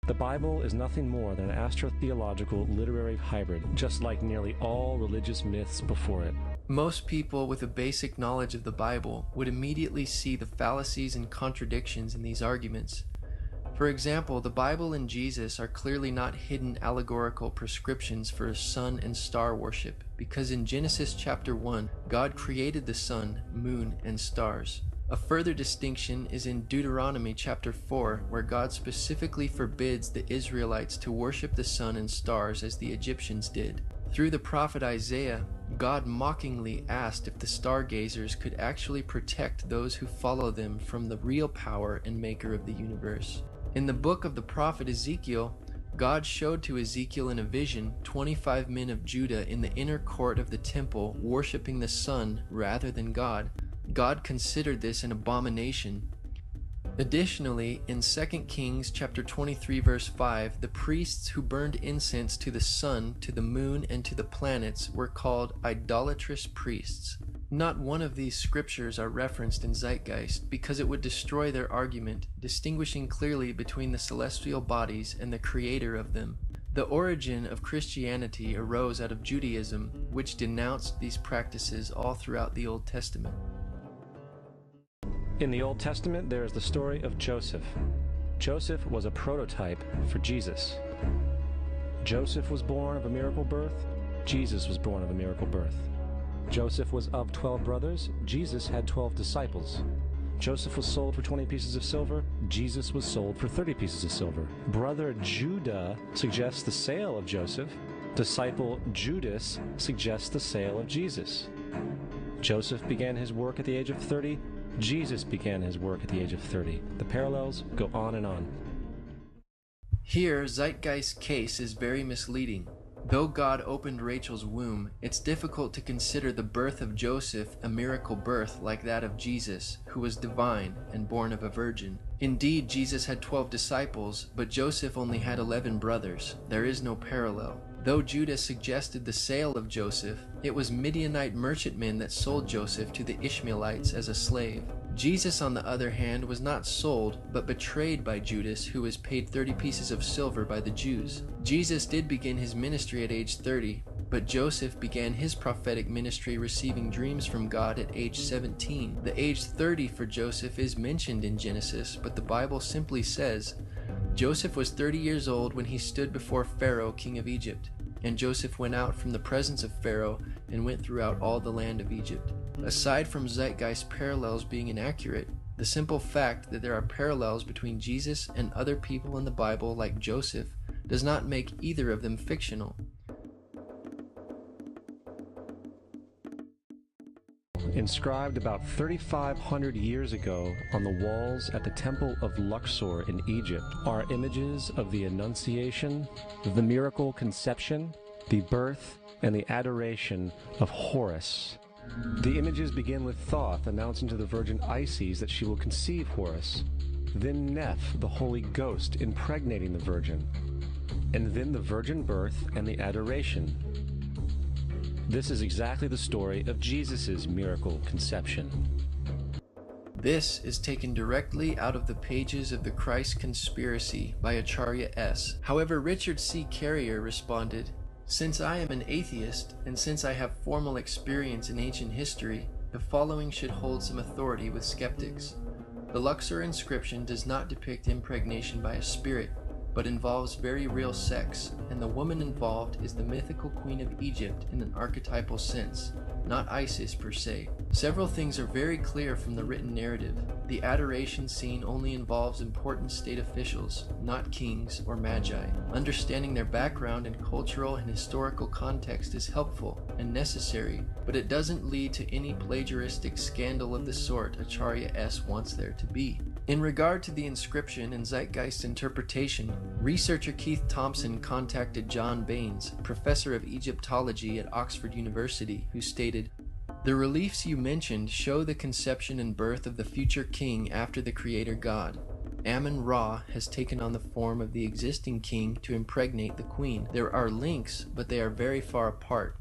The Bible is nothing more than an astro-theological literary hybrid, just like nearly all religious myths before it. Most people with a basic knowledge of the Bible would immediately see the fallacies and contradictions in these arguments. For example, the Bible and Jesus are clearly not hidden allegorical prescriptions for sun and star worship, because in Genesis chapter 1, God created the sun, moon, and stars. A further distinction is in Deuteronomy chapter 4, where God specifically forbids the Israelites to worship the sun and stars as the Egyptians did. Through the prophet Isaiah, God mockingly asked if the stargazers could actually protect those who follow them from the real power and maker of the universe. In the book of the prophet Ezekiel, God showed to Ezekiel in a vision 25 men of Judah in the inner court of the temple worshiping the sun rather than God. God considered this an abomination. Additionally, in 2 Kings chapter 23 verse 5, the priests who burned incense to the sun, to the moon, and to the planets were called idolatrous priests. Not one of these scriptures are referenced in Zeitgeist, because it would destroy their argument, distinguishing clearly between the celestial bodies and the creator of them. The origin of Christianity arose out of Judaism, which denounced these practices all throughout the Old Testament. In the Old Testament, there is the story of Joseph. Joseph was a prototype for Jesus. Joseph was born of a miracle birth. Jesus was born of a miracle birth. Joseph was of 12 brothers. Jesus had 12 disciples. Joseph was sold for 20 pieces of silver. Jesus was sold for 30 pieces of silver. Brother Judah suggests the sale of Joseph. Disciple Judas suggests the sale of Jesus. Joseph began his work at the age of 30. Jesus began his work at the age of 30. The parallels go on and on. Here, Zeitgeist's case is very misleading. Though God opened Rachel's womb, it's difficult to consider the birth of Joseph a miracle birth like that of Jesus, who was divine and born of a virgin. Indeed, Jesus had 12 disciples, but Joseph only had 11 brothers. There is no parallel. Though Judas suggested the sale of Joseph, it was Midianite merchantmen that sold Joseph to the Ishmaelites as a slave. Jesus, on the other hand, was not sold, but betrayed by Judas, who was paid 30 pieces of silver by the Jews. Jesus did begin his ministry at age 30, but Joseph began his prophetic ministry receiving dreams from God at age 17. The age 30 for Joseph is mentioned in Genesis, but the Bible simply says, Joseph was 30 years old when he stood before Pharaoh, king of Egypt. And Joseph went out from the presence of Pharaoh and went throughout all the land of Egypt. Aside from Zeitgeist parallels being inaccurate, the simple fact that there are parallels between Jesus and other people in the Bible like Joseph does not make either of them fictional. Inscribed about 3,500 years ago on the walls at the Temple of Luxor in Egypt are images of the Annunciation, the miracle conception, the birth, and the adoration of Horus. The images begin with Thoth announcing to the Virgin Isis that she will conceive Horus, then Neph, the Holy Ghost, impregnating the Virgin, and then the virgin birth and the adoration. This is exactly the story of Jesus' miracle conception. This is taken directly out of the pages of The Christ Conspiracy by Acharya S. However, Richard C. Carrier responded, "Since I am an atheist, and since I have formal experience in ancient history, the following should hold some authority with skeptics. The Luxor inscription does not depict impregnation by a spirit, but involves very real sex, and the woman involved is the mythical queen of Egypt in an archetypal sense, not Isis per se. Several things are very clear from the written narrative. The adoration scene only involves important state officials, not kings or magi. Understanding their background and cultural and historical context is helpful and necessary, but it doesn't lead to any plagiaristic scandal of the sort Acharya S. wants there to be." In regard to the inscription and Zeitgeist interpretation, researcher Keith Thompson contacted John Baines, professor of Egyptology at Oxford University, who stated, "The reliefs you mentioned show the conception and birth of the future king after the creator god. Amun-Ra has taken on the form of the existing king to impregnate the queen. There are links, but they are very far apart.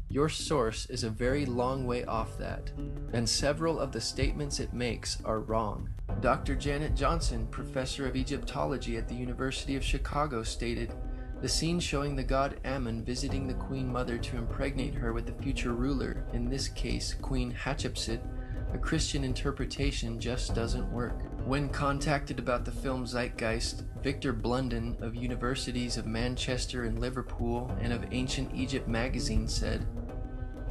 Your source is a very long way off that, and several of the statements it makes are wrong." Dr. Janet Johnson, professor of Egyptology at the University of Chicago, stated, "The scene showing the god Amun visiting the queen mother to impregnate her with the future ruler, in this case Queen Hatshepsut, a Christian interpretation just doesn't work." When contacted about the film Zeitgeist, Victor Blunden of Universities of Manchester and Liverpool and of Ancient Egypt magazine said,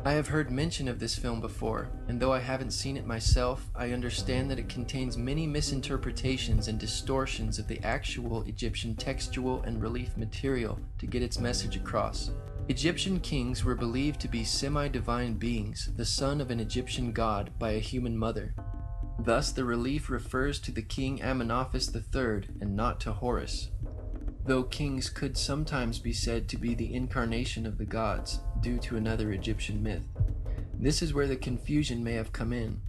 "I have heard mention of this film before, and though I haven't seen it myself, I understand that it contains many misinterpretations and distortions of the actual Egyptian textual and relief material to get its message across. Egyptian kings were believed to be semi-divine beings, the son of an Egyptian god by a human mother. Thus the relief refers to the king Amenophis III and not to Horus, though kings could sometimes be said to be the incarnation of the gods, due to another Egyptian myth. This is where the confusion may have come in.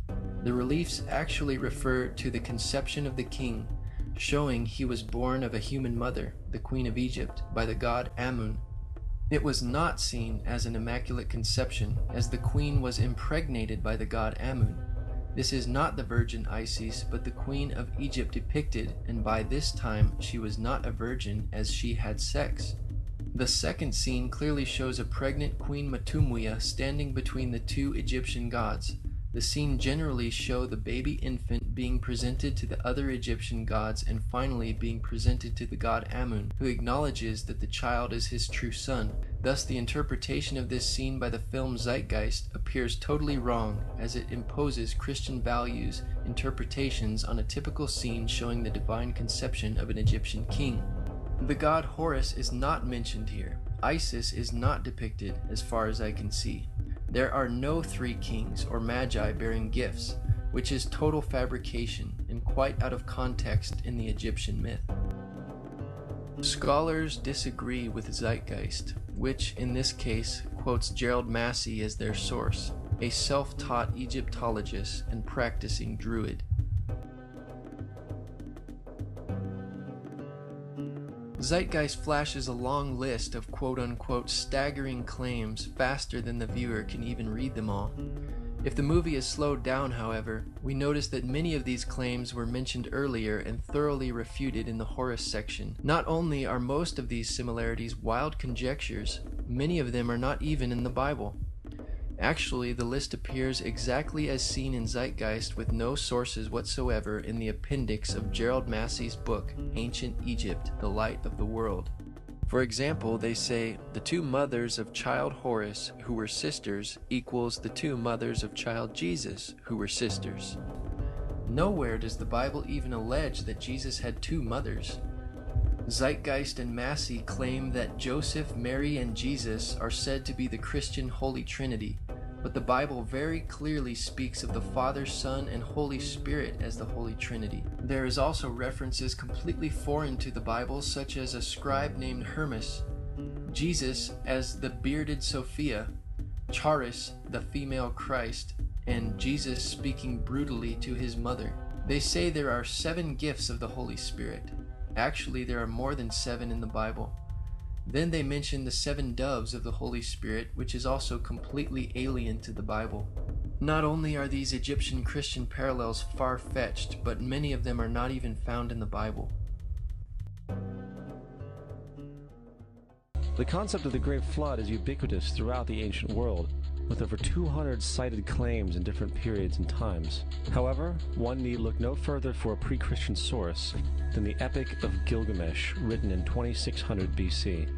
The reliefs actually refer to the conception of the king, showing he was born of a human mother, the queen of Egypt, by the god Amun. It was not seen as an immaculate conception, as the queen was impregnated by the god Amun. This is not the Virgin Isis, but the Queen of Egypt depicted, and by this time she was not a virgin as she had sex. The second scene clearly shows a pregnant Queen Matumwiya standing between the two Egyptian gods. The scene generally shows the baby infant being presented to the other Egyptian gods and finally being presented to the god Amun, who acknowledges that the child is his true son. Thus, the interpretation of this scene by the film Zeitgeist appears totally wrong, as it imposes Christian values interpretations on a typical scene showing the divine conception of an Egyptian king. The god Horus is not mentioned here. Isis is not depicted as far as I can see. There are no three kings or magi bearing gifts, which is total fabrication and quite out of context in the Egyptian myth. Scholars disagree with Zeitgeist, which in this case quotes Gerald Massey as their source, a self-taught Egyptologist and practicing druid. Zeitgeist flashes a long list of quote-unquote staggering claims faster than the viewer can even read them all. If the movie is slowed down, however, we notice that many of these claims were mentioned earlier and thoroughly refuted in the Horus section. Not only are most of these similarities wild conjectures, many of them are not even in the Bible. Actually, the list appears exactly as seen in Zeitgeist with no sources whatsoever in the appendix of Gerald Massey's book, Ancient Egypt, The Light of the World. For example, they say, the two mothers of child Horus, who were sisters, equals the two mothers of child Jesus, who were sisters. Nowhere does the Bible even allege that Jesus had two mothers. Zeitgeist and Massey claim that Joseph, Mary, and Jesus are said to be the Christian Holy Trinity, but the Bible very clearly speaks of the Father, Son, and Holy Spirit as the Holy Trinity. There is also references completely foreign to the Bible, such as a scribe named Hermas, Jesus as the bearded Sophia, Charis, the female Christ, and Jesus speaking brutally to his mother. They say there are 7 gifts of the Holy Spirit. Actually, there are more than 7 in the Bible. Then they mention the 7 doves of the Holy Spirit, which is also completely alien to the Bible. Not only are these Egyptian Christian parallels far-fetched, but many of them are not even found in the Bible. The concept of the Great Flood is ubiquitous throughout the ancient world, with over 200 cited claims in different periods and times. However, one need look no further for a pre-Christian source than the Epic of Gilgamesh, written in 2600 BC.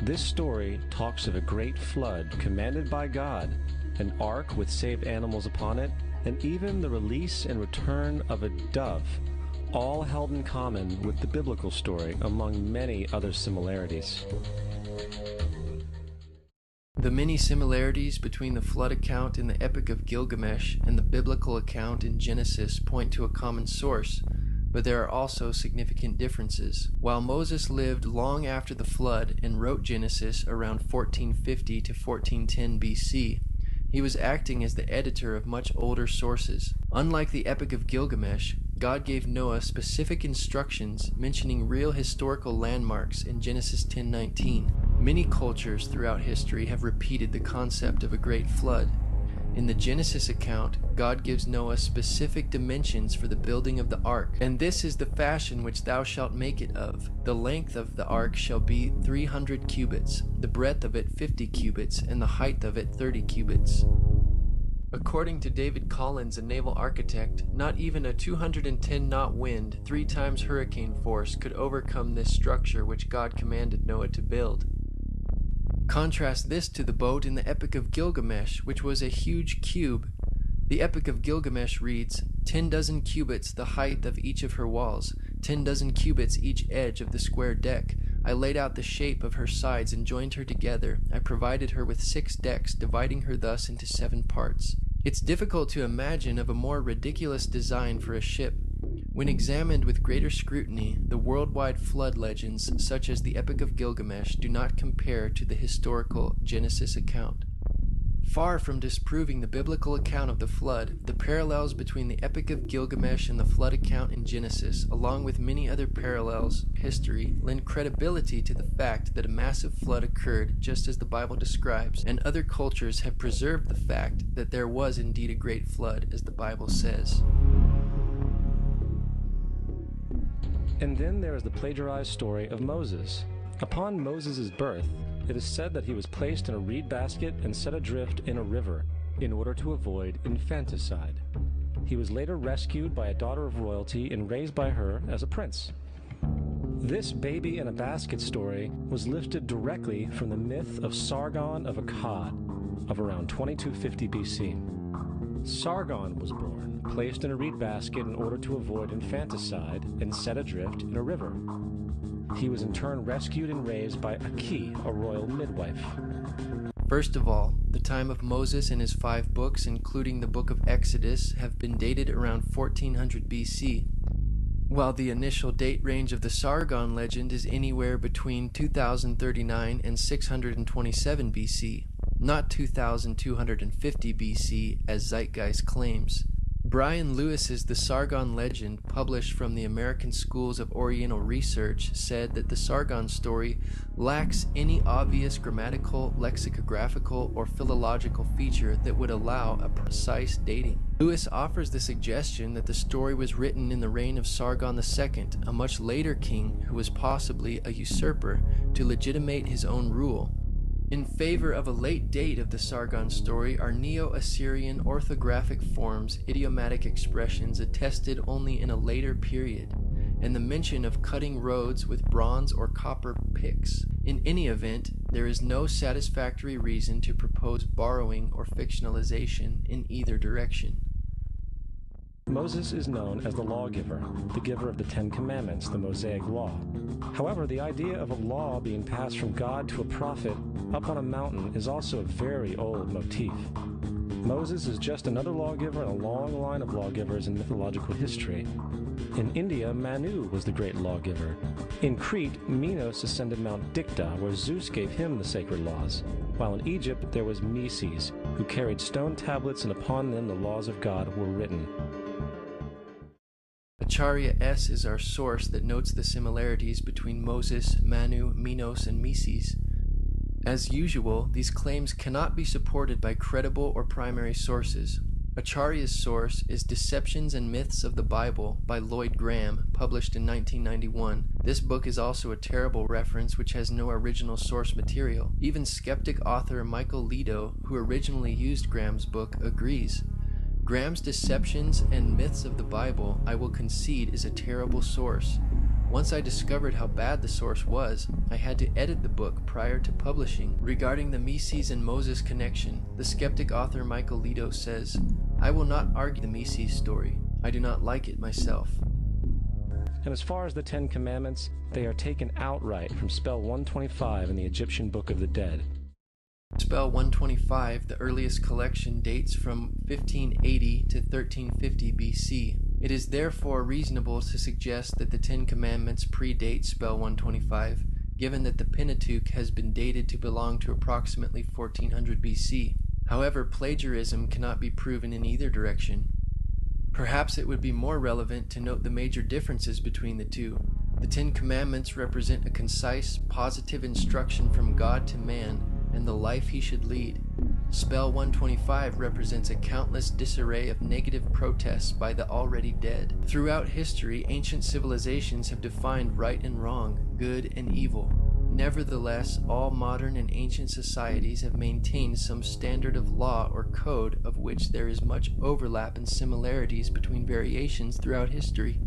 This story talks of a great flood commanded by God, an ark with saved animals upon it, and even the release and return of a dove, all held in common with the biblical story, among many other similarities. The many similarities between the flood account in the Epic of Gilgamesh and the biblical account in Genesis point to a common source, but there are also significant differences. While Moses lived long after the flood and wrote Genesis around 1450 to 1410 BC, he was acting as the editor of much older sources. Unlike the Epic of Gilgamesh, God gave Noah specific instructions mentioning real historical landmarks in Genesis 10:19. Many cultures throughout history have repeated the concept of a great flood. In the Genesis account, God gives Noah specific dimensions for the building of the ark, and this is the fashion which thou shalt make it of. The length of the ark shall be 300 cubits, the breadth of it 50 cubits, and the height of it 30 cubits. According to David Collins, a naval architect, not even a 210-knot wind, 3 times hurricane force, could overcome this structure which God commanded Noah to build. Contrast this to the boat in the Epic of Gilgamesh, which was a huge cube. The Epic of Gilgamesh reads, 10 dozen cubits the height of each of her walls, 10 dozen cubits each edge of the square deck. I laid out the shape of her sides and joined her together. I provided her with 6 decks, dividing her thus into 7 parts. It's difficult to imagine of a more ridiculous design for a ship. When examined with greater scrutiny, the worldwide flood legends, such as the Epic of Gilgamesh, do not compare to the historical Genesis account. Far from disproving the biblical account of the flood, the parallels between the Epic of Gilgamesh and the flood account in Genesis, along with many other parallels, history, lend credibility to the fact that a massive flood occurred just as the Bible describes, and other cultures have preserved the fact that there was indeed a great flood, as the Bible says. And then there is the plagiarized story of Moses. Upon Moses' birth, it is said that he was placed in a reed basket and set adrift in a river in order to avoid infanticide. He was later rescued by a daughter of royalty and raised by her as a prince. This baby in a basket story was lifted directly from the myth of Sargon of Akkad of around 2250 BC. Sargon was born, placed in a reed basket in order to avoid infanticide, and set adrift in a river. He was in turn rescued and raised by Aki, a royal midwife. First of all, the time of Moses and his 5 books, including the book of Exodus, have been dated around 1400 BC, while the initial date range of the Sargon legend is anywhere between 2039 and 627 BC, not 2250 BC as Zeitgeist claims. Brian Lewis's The Sargon Legend, published from the American Schools of Oriental Research, said that the Sargon story lacks any obvious grammatical, lexicographical, or philological feature that would allow a precise dating. Lewis offers the suggestion that the story was written in the reign of Sargon II, a much later king who was possibly a usurper, to legitimate his own rule. In favor of a late date of the Sargon story are Neo-Assyrian orthographic forms, idiomatic expressions attested only in a later period, and the mention of cutting roads with bronze or copper picks. In any event, there is no satisfactory reason to propose borrowing or fictionalization in either direction. Moses is known as the lawgiver, the giver of the Ten Commandments, the Mosaic Law. However, the idea of a law being passed from God to a prophet up on a mountain is also a very old motif. Moses is just another lawgiver in a long line of lawgivers in mythological history. In India, Manu was the great lawgiver. In Crete, Minos ascended Mount Dicta, where Zeus gave him the sacred laws. While in Egypt, there was Meses, who carried stone tablets, and upon them the laws of God were written. Acharya S. is our source that notes the similarities between Moses, Manu, Minos, and Meses. As usual, these claims cannot be supported by credible or primary sources. Acharya's source is Deceptions and Myths of the Bible by Lloyd Graham, published in 1991. This book is also a terrible reference which has no original source material. Even skeptic author Michael Lido, who originally used Graham's book, agrees. Graham's Deceptions and Myths of the Bible, I will concede, is a terrible source. Once I discovered how bad the source was, I had to edit the book prior to publishing. Regarding the Meses and Moses connection, the skeptic author Michael Lido says, I will not argue the Meses story. I do not like it myself. And as far as the Ten Commandments, they are taken outright from spell 125 in the Egyptian Book of the Dead. Spell 125, the earliest collection, dates from 1580 to 1350 BC. It is therefore reasonable to suggest that the Ten Commandments predate spell 125, given that the Pentateuch has been dated to belong to approximately 1400 BC. However, plagiarism cannot be proven in either direction. Perhaps it would be more relevant to note the major differences between the two. The Ten Commandments represent a concise, positive instruction from God to man and the life he should lead. Spell 125 represents a countless disarray of negative protests by the already dead. Throughout history, ancient civilizations have defined right and wrong, good and evil. Nevertheless, all modern and ancient societies have maintained some standard of law or code of which there is much overlap and similarities between variations throughout history.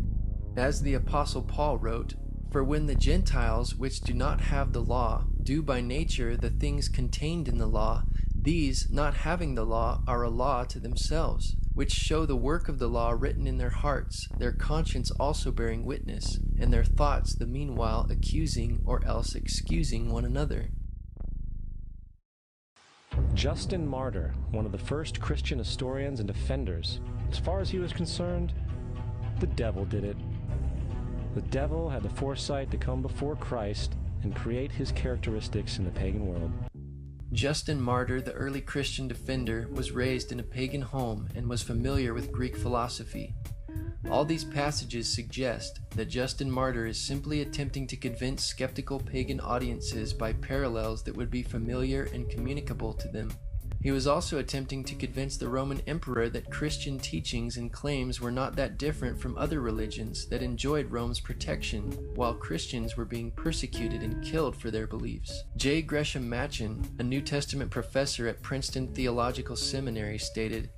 As the Apostle Paul wrote, For when the Gentiles, which do not have the law, do by nature the things contained in the law, these, not having the law, are a law to themselves, which show the work of the law written in their hearts, their conscience also bearing witness, and their thoughts the meanwhile accusing or else excusing one another. Justin Martyr, one of the first Christian historians and defenders, as far as he was concerned, the devil did it. The devil had the foresight to come before Christ and create his characteristics in the pagan world. Justin Martyr, the early Christian defender, was raised in a pagan home and was familiar with Greek philosophy. All these passages suggest that Justin Martyr is simply attempting to convince skeptical pagan audiences by parallels that would be familiar and communicable to them. He was also attempting to convince the Roman emperor that Christian teachings and claims were not that different from other religions that enjoyed Rome's protection, while Christians were being persecuted and killed for their beliefs. J. Gresham Machen, a New Testament professor at Princeton Theological Seminary, stated,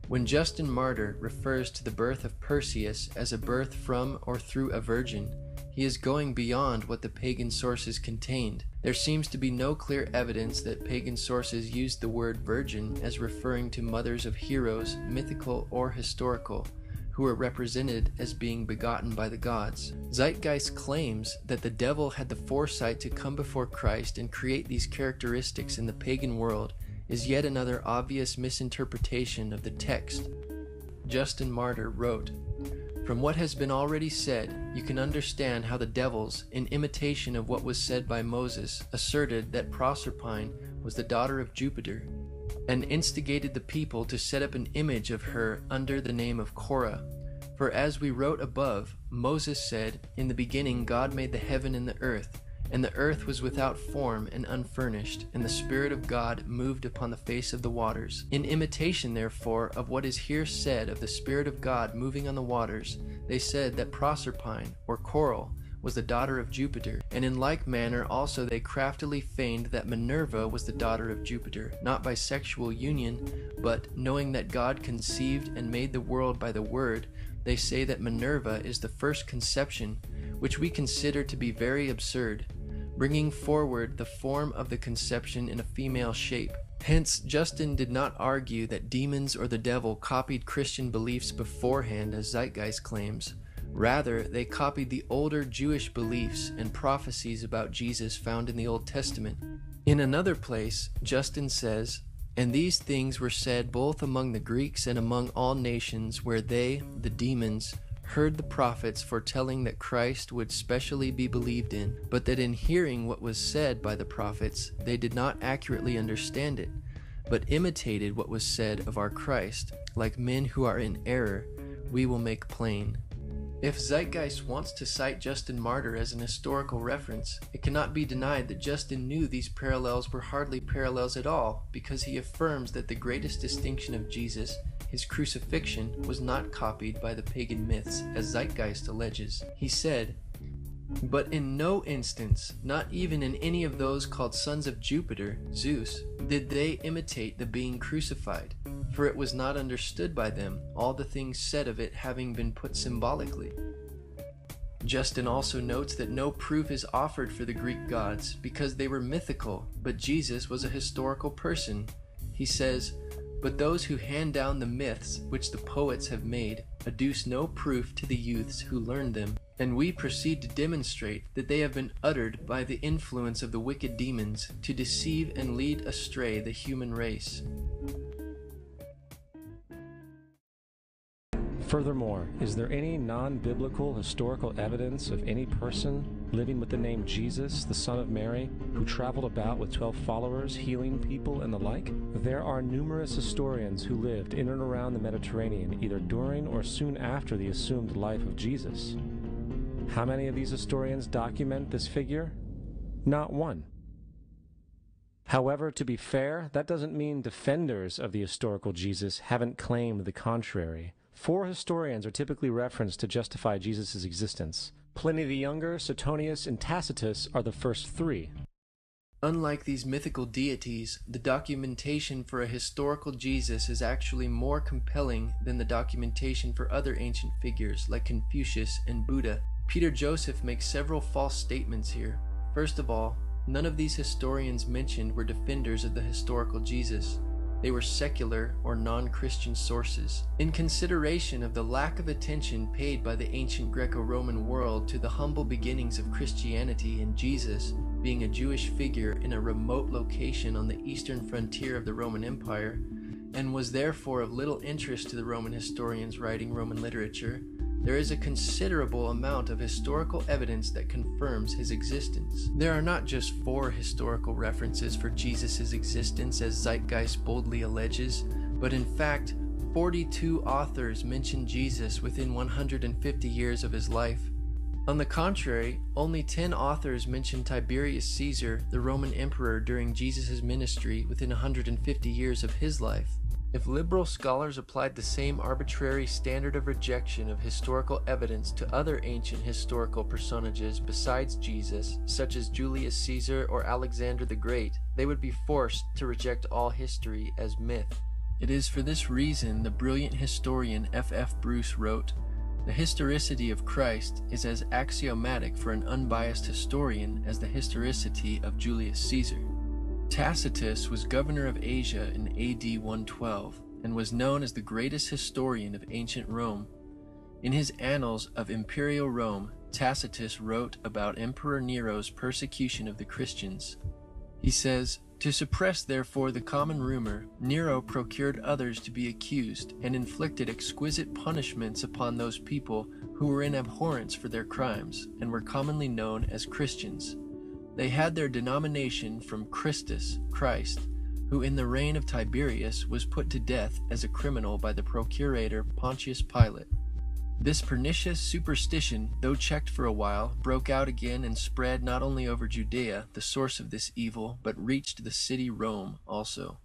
When Justin Martyr refers to the birth of Perseus as a birth from or through a virgin, he is going beyond what the pagan sources contained. There seems to be no clear evidence that pagan sources used the word virgin as referring to mothers of heroes, mythical or historical, who were represented as being begotten by the gods. Zeitgeist claims that the devil had the foresight to come before Christ and create these characteristics in the pagan world is yet another obvious misinterpretation of the text. Justin Martyr wrote, From what has been already said, you can understand how the devils, in imitation of what was said by Moses, asserted that Proserpine was the daughter of Jupiter. and instigated the people to set up an image of her under the name of Korah. For as we wrote above, Moses said, "In the beginning God made the heaven and the earth was without form and unfurnished, and the Spirit of God moved upon the face of the waters." In imitation, therefore, of what is here said of the Spirit of God moving on the waters, they said that Proserpine, or Coral, was the daughter of Jupiter, and in like manner also they craftily feigned that Minerva was the daughter of Jupiter, not by sexual union, but, knowing that God conceived and made the world by the Word, they say that Minerva is the first conception, which we consider to be very absurd, bringing forward the form of the conception in a female shape. Hence, Justin did not argue that demons or the devil copied Christian beliefs beforehand, as Zeitgeist claims. Rather, they copied the older Jewish beliefs and prophecies about Jesus found in the Old Testament. In another place, Justin says, "And these things were said both among the Greeks and among all nations, where they, the demons, heard the prophets foretelling that Christ would specially be believed in, but that in hearing what was said by the prophets, they did not accurately understand it, but imitated what was said of our Christ. Like men who are in error, we will make plain." If Zeitgeist wants to cite Justin Martyr as an historical reference, it cannot be denied that Justin knew these parallels were hardly parallels at all, because he affirms that the greatest distinction of Jesus, his crucifixion, was not copied by the pagan myths, as Zeitgeist alleges. He said, "But in no instance, not even in any of those called sons of Jupiter, Zeus, did they imitate the being crucified, for it was not understood by them, all the things said of it having been put symbolically." Justin also notes that no proof is offered for the Greek gods, because they were mythical, but Jesus was a historical person. He says, "But those who hand down the myths which the poets have made adduce no proof to the youths who learn them, and we proceed to demonstrate that they have been uttered by the influence of the wicked demons to deceive and lead astray the human race." Furthermore, is there any non-biblical historical evidence of any person living with the name Jesus, the son of Mary, who traveled about with 12 followers, healing people and the like? There are numerous historians who lived in and around the Mediterranean, either during or soon after the assumed life of Jesus. How many of these historians document this figure? Not one. However, to be fair, that doesn't mean defenders of the historical Jesus haven't claimed the contrary. 4 historians are typically referenced to justify Jesus' existence. Pliny the Younger, Suetonius, and Tacitus are the first 3. Unlike these mythical deities, the documentation for a historical Jesus is actually more compelling than the documentation for other ancient figures like Confucius and Buddha. Peter Joseph makes several false statements here. First of all, none of these historians mentioned were defenders of the historical Jesus. They were secular or non-Christian sources. In consideration of the lack of attention paid by the ancient Greco-Roman world to the humble beginnings of Christianity and Jesus being a Jewish figure in a remote location on the eastern frontier of the Roman Empire, and was therefore of little interest to the Roman historians writing Roman literature, there is a considerable amount of historical evidence that confirms his existence. There are not just 4 historical references for Jesus' existence, as Zeitgeist boldly alleges, but in fact, 42 authors mention Jesus within 150 years of his life. On the contrary, only 10 authors mention Tiberius Caesar, the Roman emperor during Jesus' ministry within 150 years of his life. If liberal scholars applied the same arbitrary standard of rejection of historical evidence to other ancient historical personages besides Jesus, such as Julius Caesar or Alexander the Great, they would be forced to reject all history as myth. It is for this reason the brilliant historian F.F. Bruce wrote, "The historicity of Christ is as axiomatic for an unbiased historian as the historicity of Julius Caesar." Tacitus was governor of Asia in AD 112 and was known as the greatest historian of ancient Rome. In his Annals of Imperial Rome, Tacitus wrote about Emperor Nero's persecution of the Christians. He says, "To suppress therefore the common rumor, Nero procured others to be accused and inflicted exquisite punishments upon those people who were in abhorrence for their crimes and were commonly known as Christians. They had their denomination from Christus, Christ, who in the reign of Tiberius was put to death as a criminal by the procurator Pontius Pilate. This pernicious superstition, though checked for a while, broke out again and spread not only over Judea, the source of this evil, but reached the city Rome also.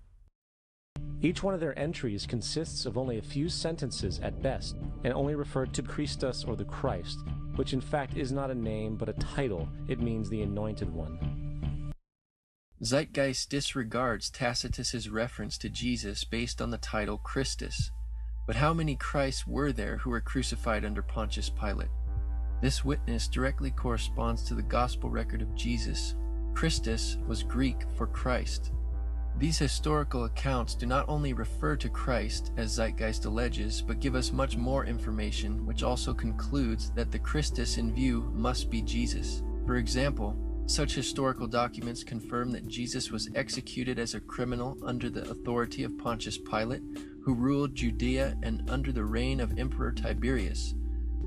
Each one of their entries consists of only a few sentences at best, and only referred to Christus or the Christ, which in fact is not a name but a title. It means the Anointed One. Zeitgeist disregards Tacitus's reference to Jesus based on the title Christus. But how many Christs were there who were crucified under Pontius Pilate? This witness directly corresponds to the gospel record of Jesus. Christus was Greek for Christ. These historical accounts do not only refer to Christ, as Zeitgeist alleges, but give us much more information, which also concludes that the Christus in view must be Jesus. For example, such historical documents confirm that Jesus was executed as a criminal under the authority of Pontius Pilate, who ruled Judea and under the reign of Emperor Tiberius.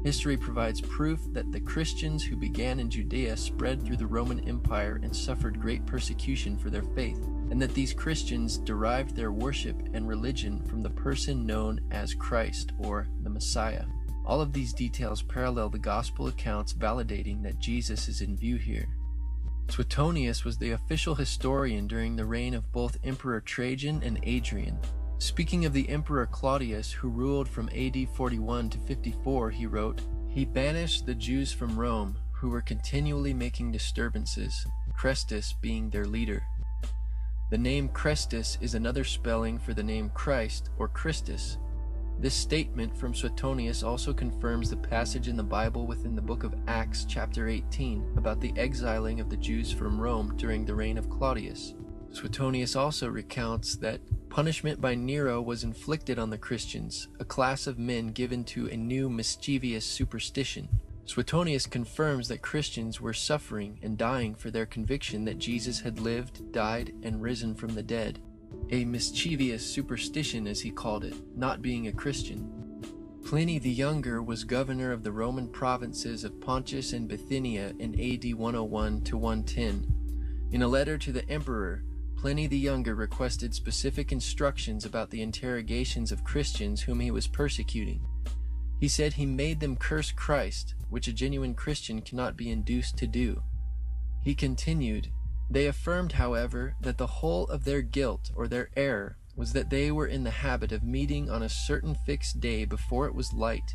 History provides proof that the Christians who began in Judea spread through the Roman Empire and suffered great persecution for their faith, and that these Christians derived their worship and religion from the person known as Christ, or the Messiah. All of these details parallel the gospel accounts, validating that Jesus is in view here. Suetonius was the official historian during the reign of both Emperor Trajan and Adrian. Speaking of the Emperor Claudius, who ruled from AD 41 to 54, he wrote, "He banished the Jews from Rome, who were continually making disturbances, Chrestus being their leader." The name Chrestus is another spelling for the name Christ or Christus. This statement from Suetonius also confirms the passage in the Bible within the book of Acts chapter 18 about the exiling of the Jews from Rome during the reign of Claudius. Suetonius also recounts that punishment by Nero was inflicted on the Christians, a class of men given to a new mischievous superstition. Suetonius confirms that Christians were suffering and dying for their conviction that Jesus had lived, died, and risen from the dead. A mischievous superstition, as he called it, not being a Christian. Pliny the Younger was governor of the Roman provinces of Pontus and Bithynia in AD 101 to 110. In a letter to the emperor, Pliny the Younger requested specific instructions about the interrogations of Christians whom he was persecuting. He said he made them curse Christ, which a genuine Christian cannot be induced to do. He continued, "They affirmed, however, that the whole of their guilt or their error was that they were in the habit of meeting on a certain fixed day before it was light,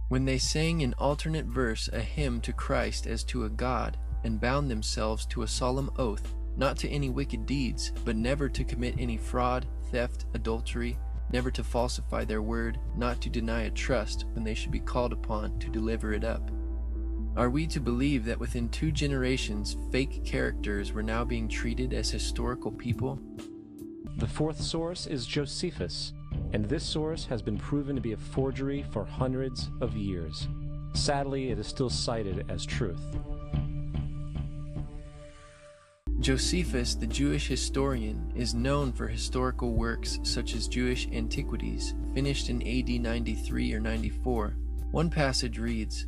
when they sang in alternate verse a hymn to Christ as to a God, and bound themselves to a solemn oath, not to any wicked deeds, but never to commit any fraud, theft, adultery, never to falsify their word, not to deny a trust when they should be called upon to deliver it up." Are we to believe that within 2 generations, fake characters were now being treated as historical people? The fourth source is Josephus, and this source has been proven to be a forgery for hundreds of years. Sadly, it is still cited as truth. Josephus, the Jewish historian, is known for historical works such as Jewish Antiquities, finished in AD 93 or 94. One passage reads,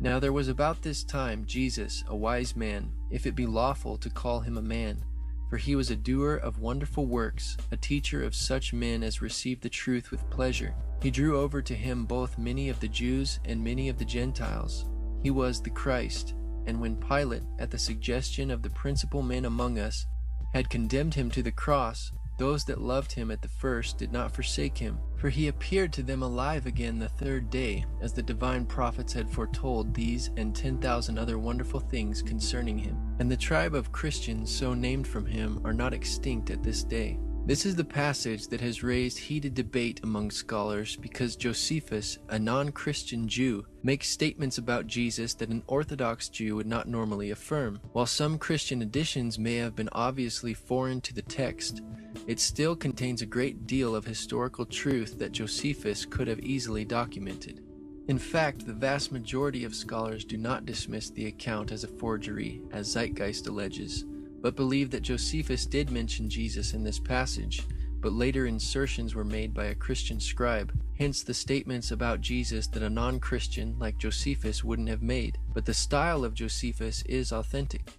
"Now there was about this time Jesus, a wise man, if it be lawful to call him a man, for he was a doer of wonderful works, a teacher of such men as received the truth with pleasure. He drew over to him both many of the Jews and many of the Gentiles. He was the Christ. And when Pilate, at the suggestion of the principal men among us, had condemned him to the cross, those that loved him at the first did not forsake him, for he appeared to them alive again the 3rd day, as the divine prophets had foretold these and 10,000 other wonderful things concerning him. And the tribe of Christians so named from him are not extinct at this day." This is the passage that has raised heated debate among scholars because Josephus, a non-Christian Jew, makes statements about Jesus that an Orthodox Jew would not normally affirm. While some Christian additions may have been obviously foreign to the text, it still contains a great deal of historical truth that Josephus could have easily documented. In fact, the vast majority of scholars do not dismiss the account as a forgery, as Zeitgeist alleges, but believe that Josephus did mention Jesus in this passage, but later insertions were made by a Christian scribe, hence the statements about Jesus that a non-Christian like Josephus wouldn't have made, but the style of Josephus is authentic.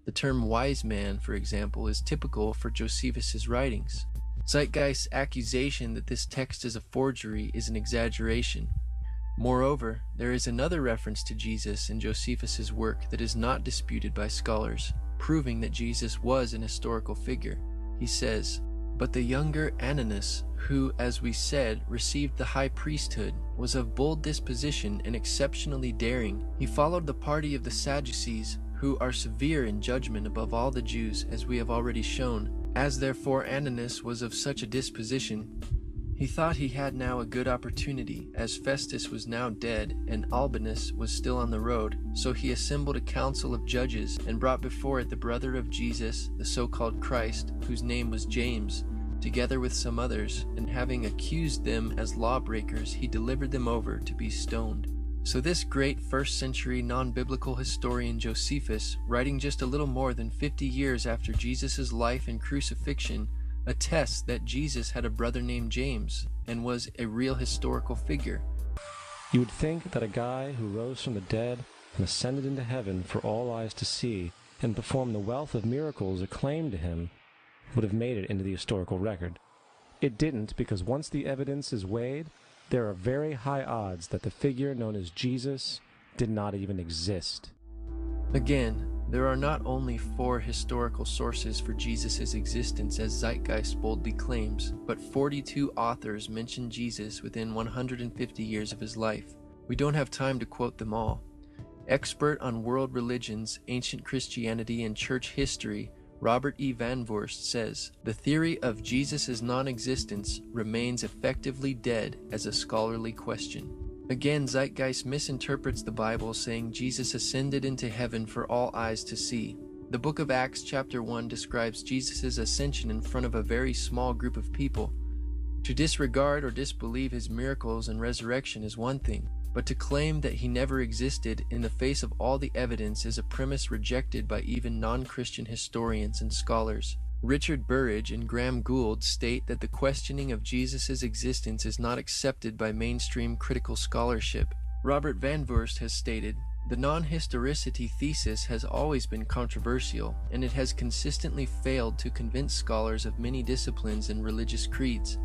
The term wise man, for example, is typical for Josephus's writings. Zeitgeist's accusation that this text is a forgery is an exaggeration. Moreover, there is another reference to Jesus in Josephus's work that is not disputed by scholars, proving that Jesus was an historical figure. He says, "But the younger Ananus, who, as we said, received the high priesthood, was of bold disposition and exceptionally daring. He followed the party of the Sadducees, who are severe in judgment above all the Jews, as we have already shown. As therefore Ananus was of such a disposition, he thought he had now a good opportunity, as Festus was now dead, and Albinus was still on the road. So he assembled a council of judges, and brought before it the brother of Jesus, the so-called Christ, whose name was James, together with some others, and having accused them as lawbreakers, he delivered them over to be stoned." So this great first-century non-biblical historian Josephus, writing just a little more than 50 years after Jesus' life and crucifixion, attests that Jesus had a brother named James and was a real historical figure. You would think that a guy who rose from the dead and ascended into heaven for all eyes to see and performed the wealth of miracles acclaimed to him would have made it into the historical record. It didn't, because once the evidence is weighed, there are very high odds that the figure known as Jesus did not even exist. Again, there are not only 4 historical sources for Jesus' existence as Zeitgeist boldly claims, but 42 authors mention Jesus within 150 years of his life. We don't have time to quote them all. Expert on world religions, ancient Christianity, and church history, Robert E. Van Voorst says, "The theory of Jesus' non-existence remains effectively dead as a scholarly question." Again, Zeitgeist misinterprets the Bible, saying Jesus ascended into heaven for all eyes to see. The book of Acts chapter 1 describes Jesus' ascension in front of a very small group of people. To disregard or disbelieve his miracles and resurrection is one thing, but to claim that he never existed in the face of all the evidence is a premise rejected by even non-Christian historians and scholars. Richard Burridge and Graham Gould state that the questioning of Jesus' existence is not accepted by mainstream critical scholarship. Robert Van Voorst has stated, "The non-historicity thesis has always been controversial, and it has consistently failed to convince scholars of many disciplines and religious creeds.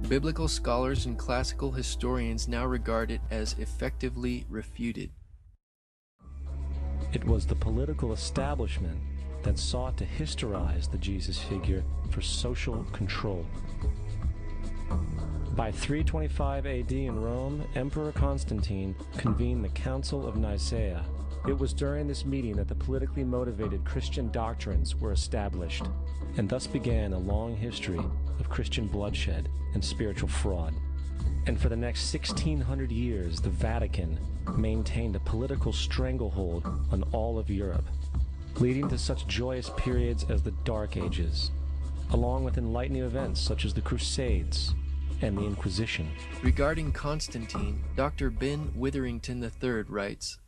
Biblical scholars and classical historians now regard it as effectively refuted." It was the political establishment that sought to historicize the Jesus figure for social control. By 325 AD in Rome, Emperor Constantine convened the Council of Nicaea. It was during this meeting that the politically motivated Christian doctrines were established, and thus began a long history of Christian bloodshed and spiritual fraud. And for the next 1600 years, the Vatican maintained a political stranglehold on all of Europe, leading to such joyous periods as the Dark Ages, along with enlightening events such as the Crusades and the Inquisition. Regarding Constantine, Dr. Ben Witherington III writes,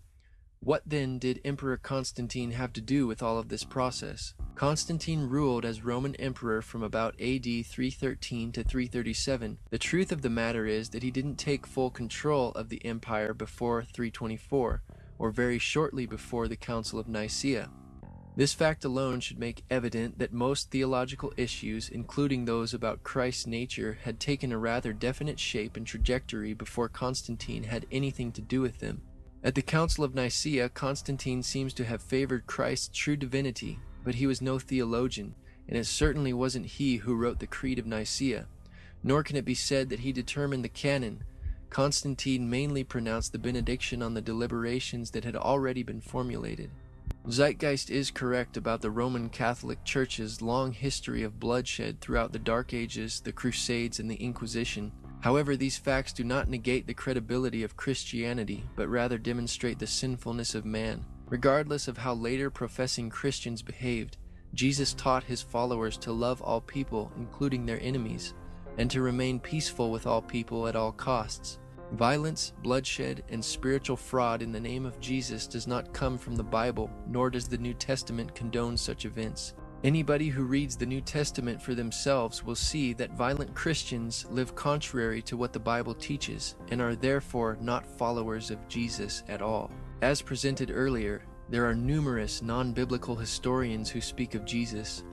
"What then did Emperor Constantine have to do with all of this process? Constantine ruled as Roman emperor from about AD 313 to 337. The truth of the matter is that he didn't take full control of the empire before 324, or very shortly before the Council of Nicaea. This fact alone should make evident that most theological issues, including those about Christ's nature, had taken a rather definite shape and trajectory before Constantine had anything to do with them. At the Council of Nicaea, Constantine seems to have favored Christ's true divinity, but he was no theologian, and it certainly wasn't he who wrote the Creed of Nicaea, nor can it be said that he determined the canon. Constantine mainly pronounced the benediction on the deliberations that had already been formulated. Zeitgeist is correct about the Roman Catholic Church's long history of bloodshed throughout the Dark Ages, the Crusades, and the Inquisition. However, these facts do not negate the credibility of Christianity, but rather demonstrate the sinfulness of man. Regardless of how later professing Christians behaved, Jesus taught his followers to love all people, including their enemies, and to remain peaceful with all people at all costs. Violence, bloodshed, and spiritual fraud in the name of Jesus does not come from the Bible, nor does the New Testament condone such events. Anybody who reads the New Testament for themselves will see that violent Christians live contrary to what the Bible teaches, and are therefore not followers of Jesus at all. As presented earlier, There are numerous non-biblical historians who speak of Jesus.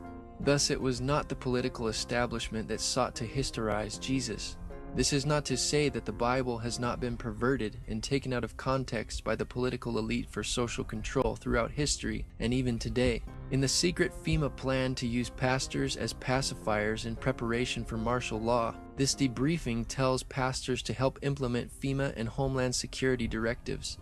Thus, it was not the political establishment that sought to historize Jesus. This is not to say that the Bible has not been perverted and taken out of context by the political elite for social control throughout history and even today. In the secret FEMA plan to use pastors as pacifiers in preparation for martial law, this debriefing tells pastors to help implement FEMA and Homeland Security directives.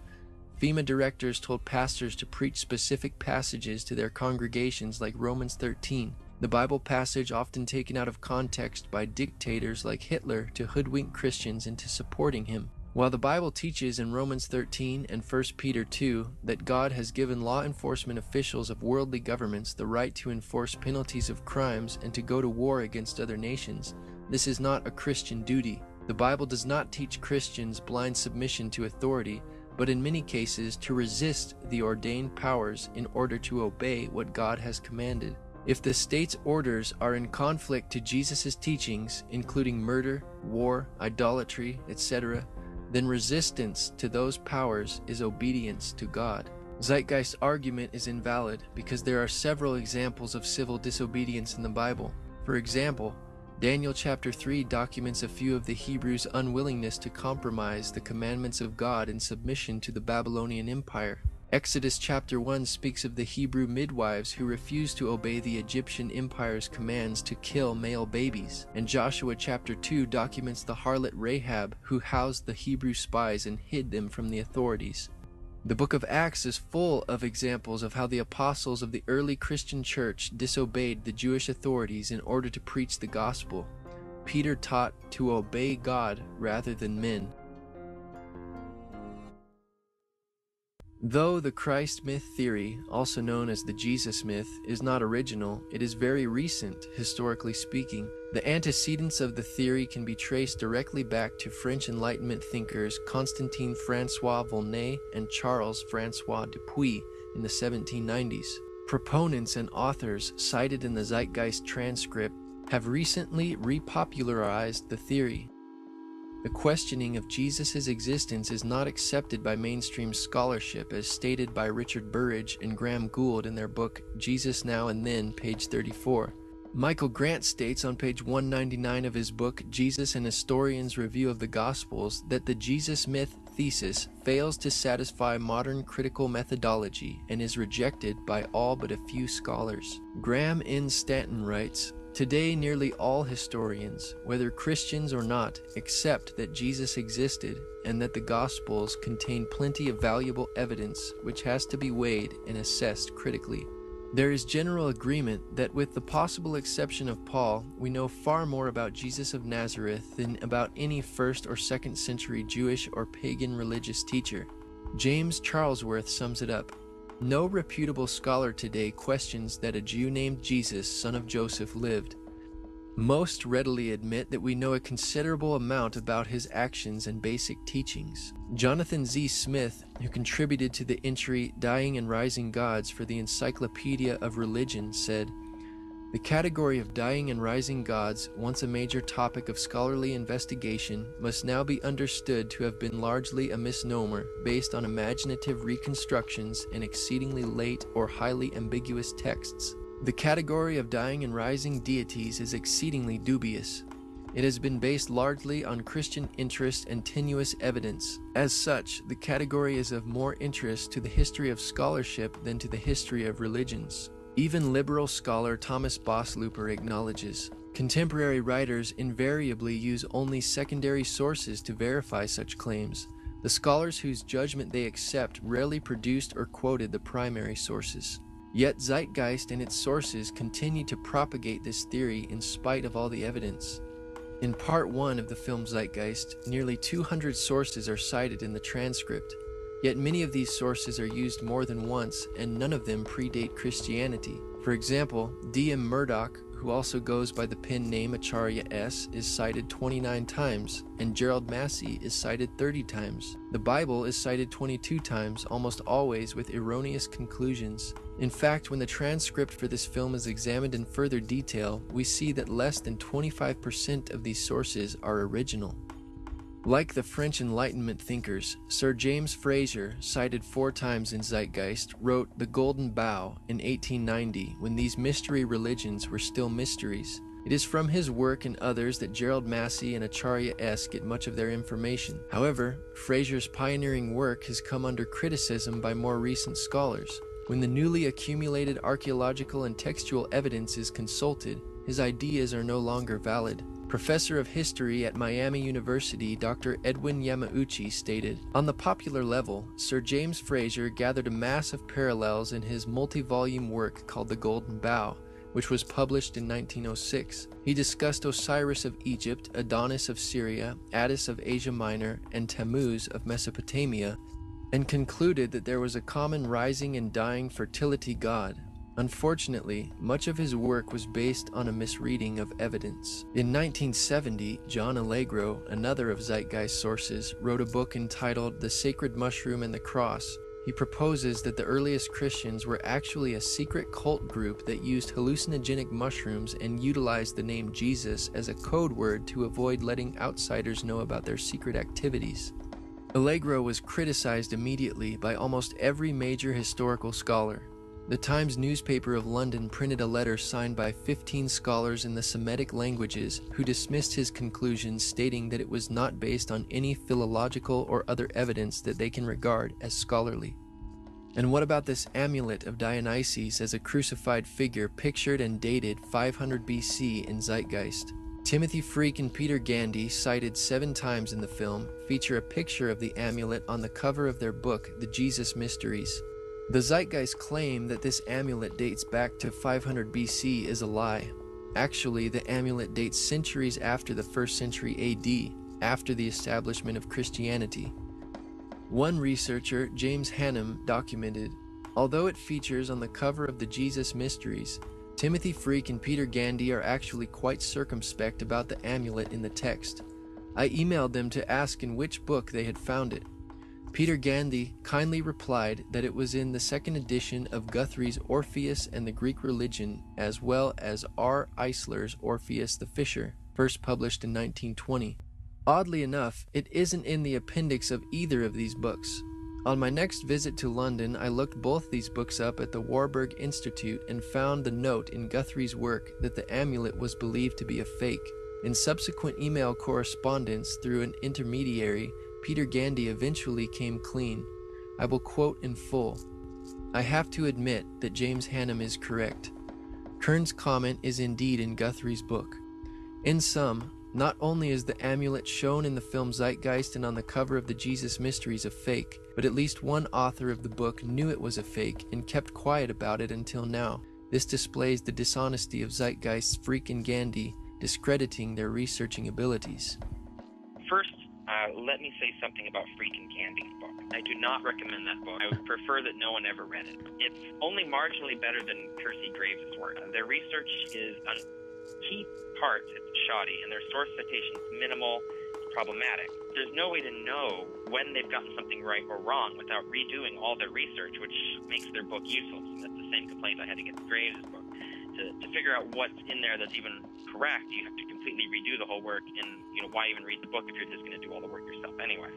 FEMA directors told pastors to preach specific passages to their congregations like Romans 13, the Bible passage often taken out of context by dictators like Hitler to hoodwink Christians into supporting him. While the Bible teaches in Romans 13 and 1 Peter 2 that God has given law enforcement officials of worldly governments the right to enforce penalties of crimes and to go to war against other nations, this is not a Christian duty. The Bible does not teach Christians blind submission to authority, but in many cases to resist the ordained powers in order to obey what God has commanded. If the state's orders are in conflict to Jesus' teachings, including murder, war, idolatry, etc., then resistance to those powers is obedience to God. Zeitgeist's argument is invalid because there are several examples of civil disobedience in the Bible. For example, Daniel chapter 3 documents a few of the Hebrews' unwillingness to compromise the commandments of God in submission to the Babylonian Empire. Exodus chapter 1 speaks of the Hebrew midwives who refused to obey the Egyptian Empire's commands to kill male babies, and Joshua chapter 2 documents the harlot Rahab who housed the Hebrew spies and hid them from the authorities. The book of Acts is full of examples of how the apostles of the early Christian church disobeyed the Jewish authorities in order to preach the gospel. Peter taught to obey God rather than men. Though the Christ myth theory, also known as the Jesus myth, is not original, it is very recent, historically speaking. The antecedents of the theory can be traced directly back to French Enlightenment thinkers Constantin François Volney and Charles François Dupuy in the 1790s. Proponents and authors cited in the Zeitgeist transcript have recently repopularized the theory. The questioning of Jesus' existence is not accepted by mainstream scholarship as stated by Richard Burridge and Graham Gould in their book Jesus Now and Then, page 34. Michael Grant states on page 199 of his book Jesus and Historians' Review of the Gospels that the Jesus myth thesis fails to satisfy modern critical methodology and is rejected by all but a few scholars. Graham N. Stanton writes, "Today, nearly all historians, whether Christians or not, accept that Jesus existed and that the Gospels contain plenty of valuable evidence which has to be weighed and assessed critically. There is general agreement that with the possible exception of Paul, we know far more about Jesus of Nazareth than about any 1st or 2nd century Jewish or pagan religious teacher." James Charlesworth sums it up. "No reputable scholar today questions that a Jew named Jesus, son of Joseph, lived. Most readily admit that we know a considerable amount about his actions and basic teachings." Jonathan Z. Smith, who contributed to the entry Dying and Rising Gods for the Encyclopedia of Religion, said, "The category of dying and rising gods, once a major topic of scholarly investigation, must now be understood to have been largely a misnomer based on imaginative reconstructions and exceedingly late or highly ambiguous texts. The category of dying and rising deities is exceedingly dubious. It has been based largely on Christian interest and tenuous evidence. As such, the category is of more interest to the history of scholarship than to the history of religions." Even liberal scholar Thomas Bosluper acknowledges, "Contemporary writers invariably use only secondary sources to verify such claims. The scholars whose judgment they accept rarely produced or quoted the primary sources." Yet Zeitgeist and its sources continue to propagate this theory in spite of all the evidence. In part 1 of the film Zeitgeist, nearly 200 sources are cited in the transcript. Yet many of these sources are used more than once, and none of them predate Christianity. For example, D.M. Murdoch, who also goes by the pen name Acharya S., is cited 29 times, and Gerald Massey is cited 30 times. The Bible is cited 22 times, almost always with erroneous conclusions. In fact, when the transcript for this film is examined in further detail, we see that less than 25% of these sources are original. Like the French Enlightenment thinkers, Sir James Frazer, cited 4 times in Zeitgeist, wrote The Golden Bough in 1890 when these mystery religions were still mysteries. It is from his work and others that Gerald Massey and Acharya S. get much of their information. However, Frazer's pioneering work has come under criticism by more recent scholars. When the newly accumulated archaeological and textual evidence is consulted, his ideas are no longer valid. Professor of History at Miami University, Dr. Edwin Yamauchi stated, "On the popular level, Sir James Frazer gathered a mass of parallels in his multi-volume work called The Golden Bough, which was published in 1906. He discussed Osiris of Egypt, Adonis of Syria, Attis of Asia Minor, and Tammuz of Mesopotamia, and concluded that there was a common rising and dying fertility god. Unfortunately, much of his work was based on a misreading of evidence." In 1970, John Allegro, another of Zeitgeist sources, wrote a book entitled The Sacred Mushroom and the Cross. He proposes that the earliest Christians were actually a secret cult group that used hallucinogenic mushrooms and utilized the name Jesus as a code word to avoid letting outsiders know about their secret activities. Allegro was criticized immediately by almost every major historical scholar. The Times newspaper of London printed a letter signed by 15 scholars in the Semitic languages who dismissed his conclusions, stating that it was not based on any philological or other evidence that they can regard as scholarly. And what about this amulet of Dionysus as a crucified figure pictured and dated 500 BC in Zeitgeist? Timothy Freak and Peter Gandy, cited 7 times in the film, feature a picture of the amulet on the cover of their book, The Jesus Mysteries. The Zeitgeist claim that this amulet dates back to 500 BC is a lie. Actually, the amulet dates centuries after the 1st century AD, after the establishment of Christianity. One researcher, James Hannum, documented, "Although it features on the cover of the Jesus Mysteries, Timothy Freak and Peter Gandy are actually quite circumspect about the amulet in the text. I emailed them to ask in which book they had found it. Peter Gandy kindly replied that it was in the 2nd edition of Guthrie's Orpheus and the Greek Religion, as well as R. Eisler's Orpheus the Fisher, first published in 1920. Oddly enough, it isn't in the appendix of either of these books. On my next visit to London, I looked both these books up at the Warburg Institute and found the note in Guthrie's work that the amulet was believed to be a fake. In subsequent email correspondence through an intermediary, Peter Gandy eventually came clean. I will quote in full. I have to admit that James Hannum is correct. Kern's comment is indeed in Guthrie's book. In sum, not only is the amulet shown in the film Zeitgeist and on the cover of the Jesus Mysteries a fake, but at least one author of the book knew it was a fake and kept quiet about it until now. This displays the dishonesty of Zeitgeist's Freak and Gandy, discrediting their researching abilities. First, let me say something about Freak and Gandy's book. I do not recommend that book. I would prefer that no one ever read it. It's only marginally better than Percy Graves' work. Their research is on key parts, it's shoddy, and their source citations minimal, problematic. There's no way to know when they've gotten something right or wrong without redoing all their research, which makes their book useless. And that's the same complaint I had against Graves' book. To figure out what's in there that's even correct, you have to completely redo the whole work, and why even read the book if you're just going to do all the work yourself anyway.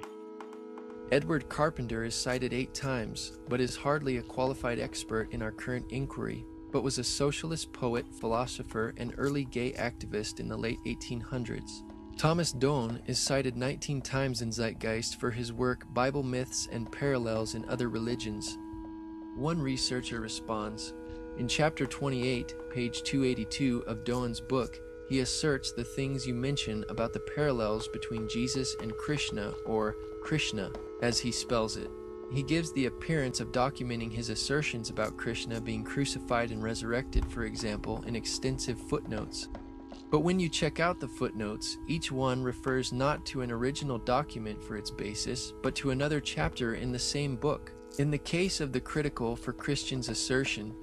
Edward Carpenter is cited 8 times, but is hardly a qualified expert in our current inquiry, but was a socialist poet, philosopher, and early gay activist in the late 1800s. Thomas Doane is cited 19 times in Zeitgeist for his work Bible Myths and Parallels in Other Religions. One researcher responds, in chapter 28, page 282 of Doane's book, he asserts the things you mention about the parallels between Jesus and Krishna, or Krishna, as he spells it. He gives the appearance of documenting his assertions about Krishna being crucified and resurrected, for example, in extensive footnotes. But when you check out the footnotes, each one refers not to an original document for its basis, but to another chapter in the same book. In the case of the critical for Christian's assertion,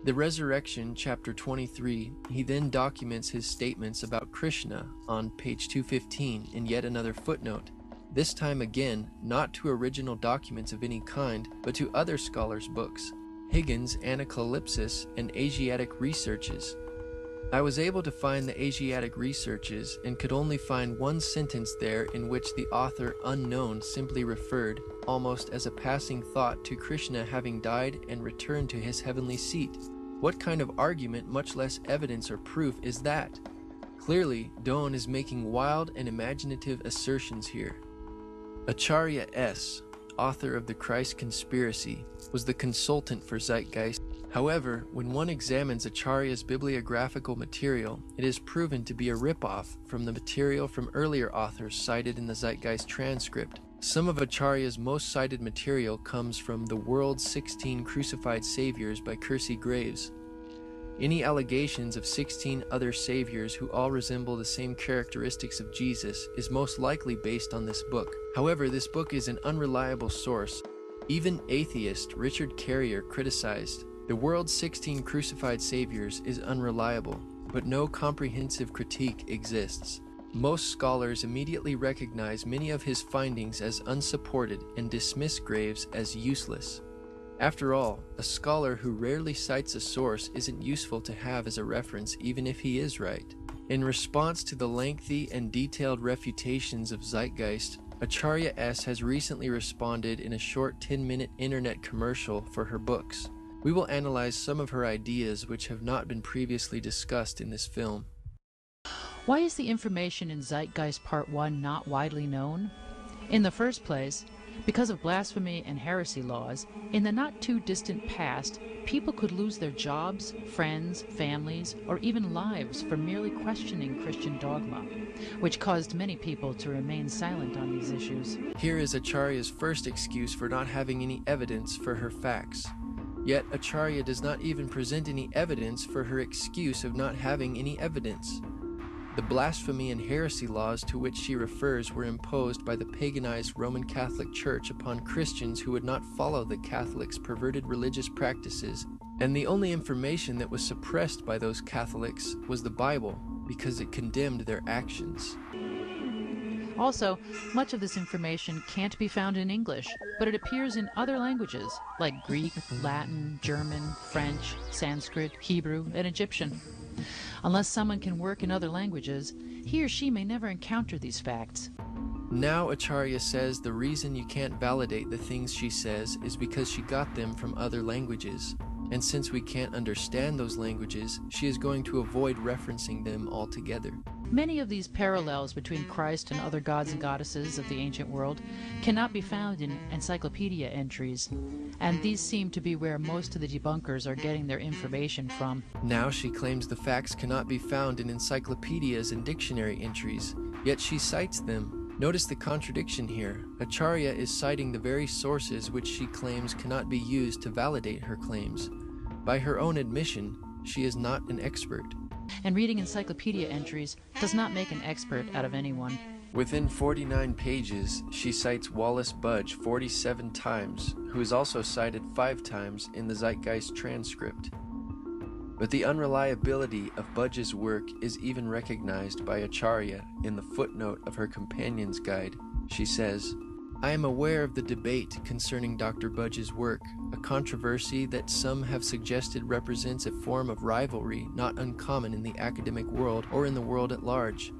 the Resurrection, chapter 23, he then documents his statements about Krishna on page 215 in yet another footnote, this time again not to original documents of any kind, but to other scholars' books, Higgins' Anacalypsis and Asiatic Researches. I was able to find the Asiatic researches and could only find one sentence there in which the author unknown simply referred, almost as a passing thought, to Krishna having died and returned to his heavenly seat. What kind of argument, much less evidence or proof, is that? Clearly, Doan is making wild and imaginative assertions here. Acharya S., author of The Christ Conspiracy, was the consultant for Zeitgeist. However, when one examines Acharya's bibliographical material, it is proven to be a ripoff from the material from earlier authors cited in the Zeitgeist transcript. Some of Acharya's most cited material comes from The World's 16 Crucified Saviors by Percy Graves. Any allegations of 16 other saviors who all resemble the same characteristics of Jesus is most likely based on this book. However, this book is an unreliable source. Even atheist Richard Carrier criticized, "The World's 16 Crucified Saviors is unreliable, but no comprehensive critique exists." Most scholars immediately recognize many of his findings as unsupported and dismiss Graves as useless. After all, a scholar who rarely cites a source isn't useful to have as a reference even if he is right. In response to the lengthy and detailed refutations of Zeitgeist, Acharya S. has recently responded in a short 10-minute internet commercial for her books. We will analyze some of her ideas which have not been previously discussed in this film. Why is the information in Zeitgeist Part 1 not widely known? In the first place, because of blasphemy and heresy laws, in the not-too-distant past, people could lose their jobs, friends, families, or even lives for merely questioning Christian dogma, which caused many people to remain silent on these issues. Here is Acharya's first excuse for not having any evidence for her facts. Yet Acharya does not even present any evidence for her excuse of not having any evidence. The blasphemy and heresy laws to which she refers were imposed by the paganized Roman Catholic Church upon Christians who would not follow the Catholics' perverted religious practices, and the only information that was suppressed by those Catholics was the Bible, because it condemned their actions. Also, much of this information can't be found in English, but it appears in other languages, like Greek, Latin, German, French, Sanskrit, Hebrew, and Egyptian. Unless someone can work in other languages, he or she may never encounter these facts. Now Acharya says the reason you can't validate the things she says is because she got them from other languages. And since we can't understand those languages, she is going to avoid referencing them altogether. Many of these parallels between Christ and other gods and goddesses of the ancient world cannot be found in encyclopedia entries, and these seem to be where most of the debunkers are getting their information from. Now she claims the facts cannot be found in encyclopedias and dictionary entries, yet she cites them. Notice the contradiction here. Acharya is citing the very sources which she claims cannot be used to validate her claims. By her own admission, she is not an expert. And reading encyclopedia entries does not make an expert out of anyone. Within 49 pages, she cites Wallace Budge 47 times, who is also cited 5 times in the Zeitgeist transcript. But the unreliability of Budge's work is even recognized by Acharya in the footnote of her companion's guide. She says, "I am aware of the debate concerning Dr. Budge's work, a controversy that some have suggested represents a form of rivalry not uncommon in the academic world or in the world at large.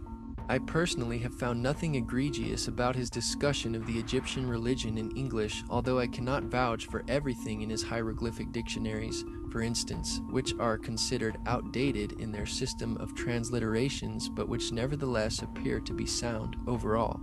I personally have found nothing egregious about his discussion of the Egyptian religion in English, although I cannot vouch for everything in his hieroglyphic dictionaries, for instance, which are considered outdated in their system of transliterations, but which nevertheless appear to be sound overall."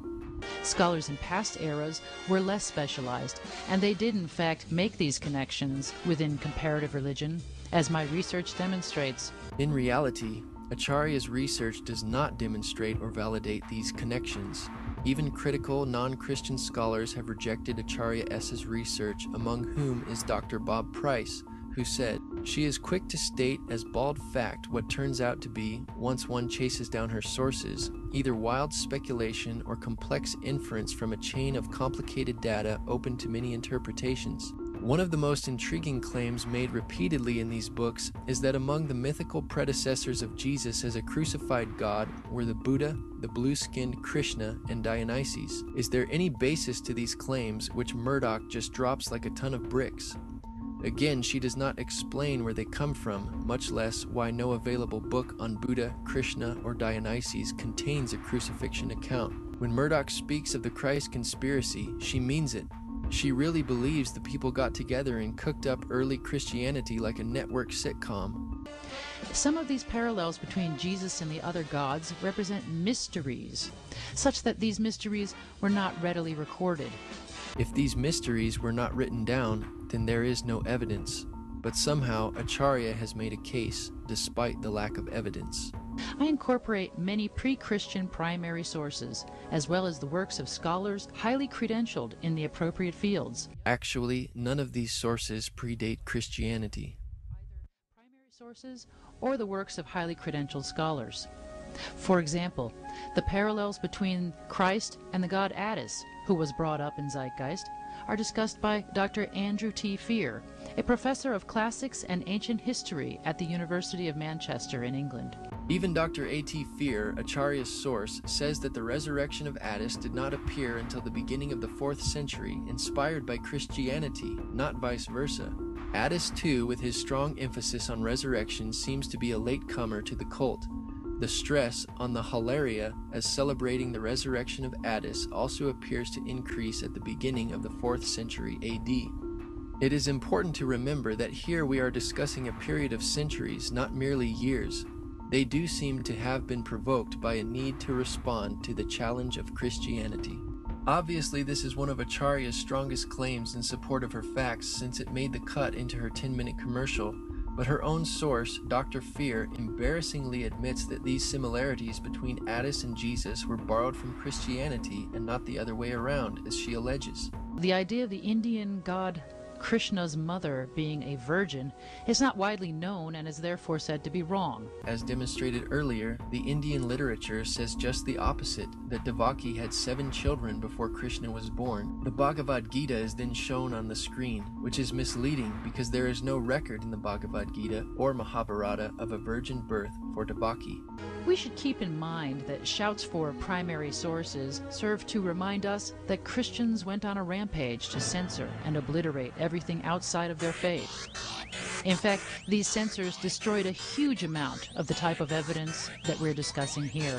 Scholars in past eras were less specialized, and they did in fact make these connections within comparative religion, as my research demonstrates. In reality, Acharya's research does not demonstrate or validate these connections. Even critical non-Christian scholars have rejected Acharya S.'s research, among whom is Dr. Bob Price, who said, "She is quick to state as bald fact what turns out to be, once one chases down her sources, either wild speculation or complex inference from a chain of complicated data open to many interpretations." One of the most intriguing claims made repeatedly in these books is that among the mythical predecessors of Jesus as a crucified god were the Buddha, the blue-skinned Krishna, and Dionysus. Is there any basis to these claims which Murdoch just drops like a ton of bricks? Again, she does not explain where they come from, much less why no available book on Buddha, Krishna, or Dionysus contains a crucifixion account. When Murdoch speaks of the Christ conspiracy, she means it. She really believes the people got together and cooked up early Christianity like a network sitcom. Some of these parallels between Jesus and the other gods represent mysteries, such that these mysteries were not readily recorded. If these mysteries were not written down, then there is no evidence. But somehow Acharya has made a case, despite the lack of evidence. I incorporate many pre-Christian primary sources, as well as the works of scholars highly credentialed in the appropriate fields. Actually, none of these sources predate Christianity. Either primary sources or the works of highly credentialed scholars. For example, the parallels between Christ and the god Attis, who was brought up in Zeitgeist, are discussed by Dr. Andrew T. Fear, a professor of classics and ancient history at the University of Manchester in England. Even Dr. A.T. Fear, Acharya's source, says that the resurrection of Attis did not appear until the beginning of the 4th century, inspired by Christianity, not vice versa. Attis, too, with his strong emphasis on resurrection, seems to be a latecomer to the cult. The stress on the Hilaria as celebrating the resurrection of Attis also appears to increase at the beginning of the 4th century AD. It is important to remember that here we are discussing a period of centuries, not merely years. They do seem to have been provoked by a need to respond to the challenge of Christianity. Obviously, this is one of Acharya's strongest claims in support of her facts, since it made the cut into her 10-minute commercial. But her own source, Dr. Fear, embarrassingly admits that these similarities between Attis and Jesus were borrowed from Christianity and not the other way around, as she alleges. The idea of the Indian god Krishna's mother being a virgin is not widely known and is therefore said to be wrong. As demonstrated earlier, the Indian literature says just the opposite, that Devaki had 7 children before Krishna was born. The Bhagavad Gita is then shown on the screen, which is misleading because there is no record in the Bhagavad Gita or Mahabharata of a virgin birth for Devaki. We should keep in mind that shouts for primary sources serve to remind us that Christians went on a rampage to censor and obliterate everything outside of their faith. In fact, these censors destroyed a huge amount of the type of evidence that we're discussing here.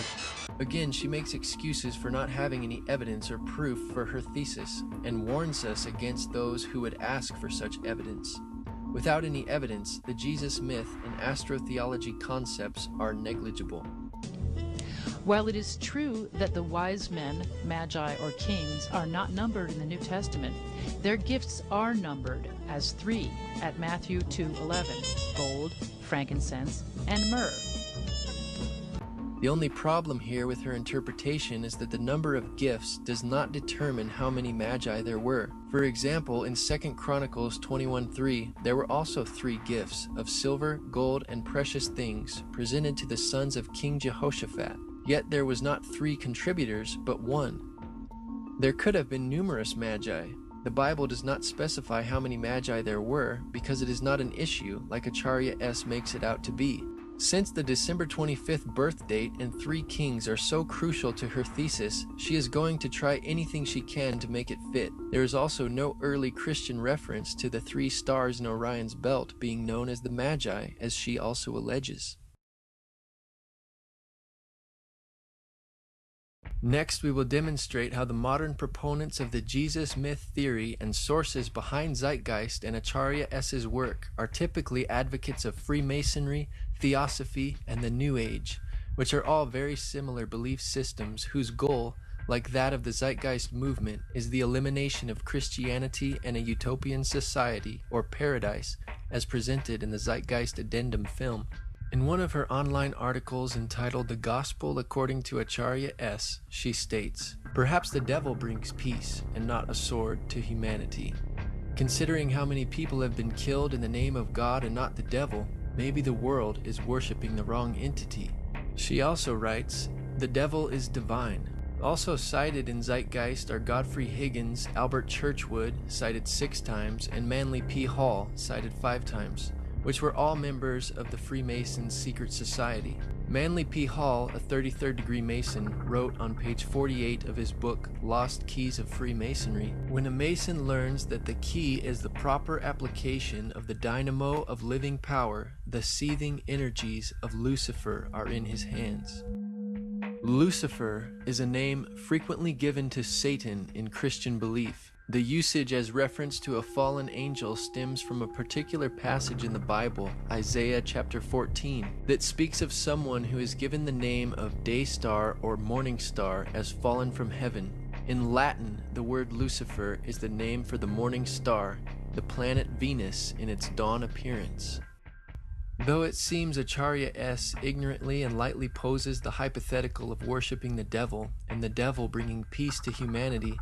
Again, she makes excuses for not having any evidence or proof for her thesis, and warns us against those who would ask for such evidence. Without any evidence, the Jesus myth and astrotheology concepts are negligible. While it is true that the wise men, magi, or kings are not numbered in the New Testament, their gifts are numbered as 3 at Matthew 2:11, gold, frankincense, and myrrh. The only problem here with her interpretation is that the number of gifts does not determine how many magi there were. For example, in 2 Chronicles 21:3, there were also 3 gifts of silver, gold, and precious things presented to the sons of King Jehoshaphat. Yet there was not 3 contributors, but 1. There could have been numerous magi. The Bible does not specify how many magi there were because it is not an issue like Acharya S. makes it out to be. Since the December 25th birth date and 3 kings are so crucial to her thesis, she is going to try anything she can to make it fit. There is also no early Christian reference to the 3 stars in Orion's belt being known as the Magi, as she also alleges. Next, we will demonstrate how the modern proponents of the Jesus myth theory and sources behind Zeitgeist and Acharya S.'s work are typically advocates of Freemasonry, Theosophy, and the New Age, which are all very similar belief systems whose goal, like that of the Zeitgeist movement, is the elimination of Christianity and a utopian society, or paradise, as presented in the Zeitgeist Addendum film. In one of her online articles entitled The Gospel According to Acharya S., she states, "Perhaps the devil brings peace and not a sword to humanity. Considering how many people have been killed in the name of God and not the devil, maybe the world is worshiping the wrong entity." She also writes, "The devil is divine." Also cited in Zeitgeist are Godfrey Higgins, Albert Churchwood, cited 6 times, and Manly P. Hall, cited 5 times. which were all members of the Freemasons' secret society. Manly P. Hall, a 33rd degree Mason, wrote on page 48 of his book, Lost Keys of Freemasonry, "When a Mason learns that the key is the proper application of the dynamo of living power, the seething energies of Lucifer are in his hands." Lucifer is a name frequently given to Satan in Christian belief. The usage as reference to a fallen angel stems from a particular passage in the Bible, Isaiah chapter 14, that speaks of someone who is given the name of day star or morning star as fallen from heaven. In Latin, the word Lucifer is the name for the morning star, the planet Venus in its dawn appearance. Though it seems Acharya S. ignorantly and lightly poses the hypothetical of worshiping the devil and the devil bringing peace to humanity,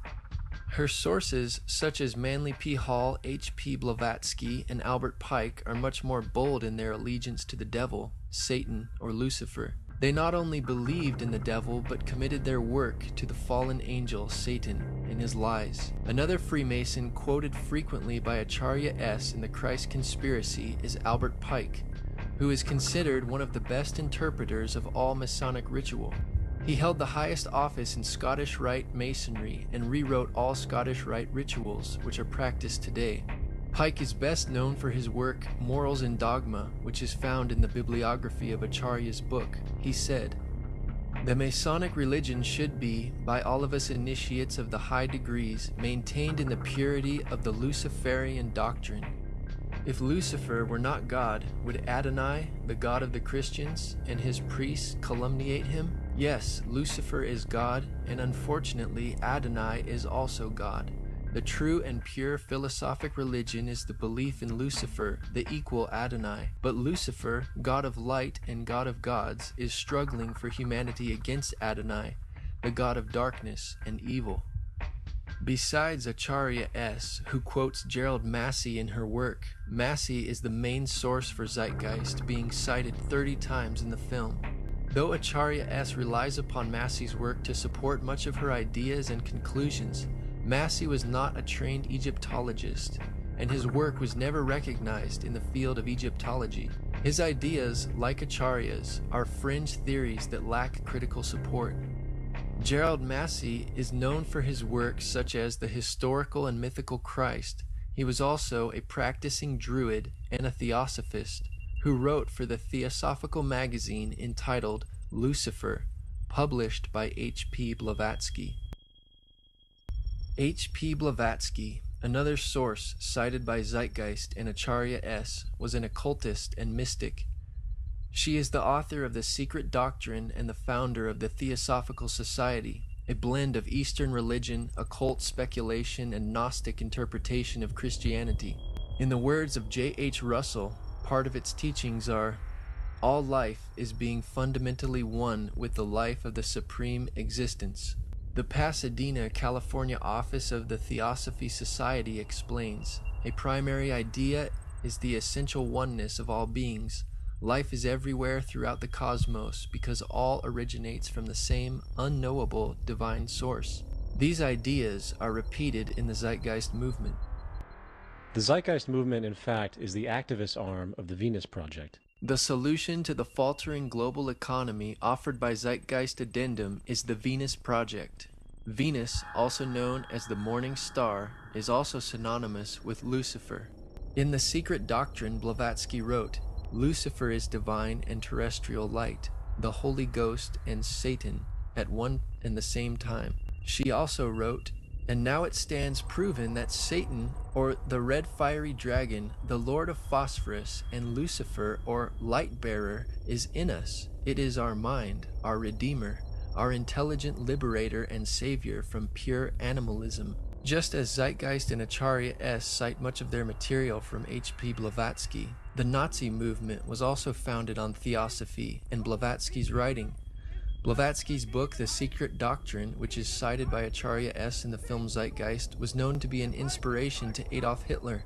her sources, such as Manly P. Hall, H. P. Blavatsky, and Albert Pike, are much more bold in their allegiance to the devil, Satan, or Lucifer. They not only believed in the devil, but committed their work to the fallen angel, Satan, and his lies. Another Freemason quoted frequently by Acharya S. in the Christ Conspiracy is Albert Pike, who is considered one of the best interpreters of all Masonic ritual. He held the highest office in Scottish Rite Masonry and rewrote all Scottish Rite rituals, which are practiced today. Pike is best known for his work Morals and Dogma, which is found in the bibliography of Acharya's book. He said, "The Masonic religion should be, by all of us initiates of the high degrees, maintained in the purity of the Luciferian doctrine. If Lucifer were not God, would Adonai, the God of the Christians, and his priests calumniate him? Yes, Lucifer is God, and unfortunately Adonai is also God. The true and pure philosophic religion is the belief in Lucifer, the equal Adonai. But Lucifer, God of light and God of gods, is struggling for humanity against Adonai, the God of darkness and evil." Besides Acharya S., who quotes Gerald Massey in her work, Massey is the main source for Zeitgeist, being cited 30 times in the film. Though Acharya S. relies upon Massey's work to support much of her ideas and conclusions, Massey was not a trained Egyptologist, and his work was never recognized in the field of Egyptology. His ideas, like Acharya's, are fringe theories that lack critical support. Gerald Massey is known for his works such as The Historical and Mythical Christ. He was also a practicing Druid and a Theosophist who wrote for the Theosophical magazine entitled Lucifer, published by H. P. Blavatsky. H. P. Blavatsky, another source cited by Zeitgeist and Acharya S., was an occultist and mystic. She is the author of The Secret Doctrine and the founder of the Theosophical Society, a blend of Eastern religion, occult speculation, and Gnostic interpretation of Christianity. In the words of J. H. Russell, part of its teachings are, "All life is being fundamentally one with the life of the Supreme Existence." The Pasadena, California office of the Theosophy Society explains, "A primary idea is the essential oneness of all beings. Life is everywhere throughout the cosmos because all originates from the same unknowable divine source." These ideas are repeated in the Zeitgeist movement. The Zeitgeist movement, in fact, is the activist arm of the Venus Project. The solution to the faltering global economy offered by Zeitgeist Addendum is the Venus Project. Venus, also known as the morning star, is also synonymous with Lucifer. In The Secret Doctrine, Blavatsky wrote, "Lucifer is divine and terrestrial light, the Holy Ghost and Satan at one and the same time." She also wrote, "And now it stands proven that Satan, or the red fiery dragon, the Lord of Phosphorus, and Lucifer, or light bearer, is in us. It is our mind, our Redeemer, our intelligent liberator and savior from pure animalism." Just as Zeitgeist and Acharya S. cite much of their material from H. P. Blavatsky, the Nazi movement was also founded on theosophy and Blavatsky's writing. Blavatsky's book, The Secret Doctrine, which is cited by Acharya S. in the film Zeitgeist, was known to be an inspiration to Adolf Hitler,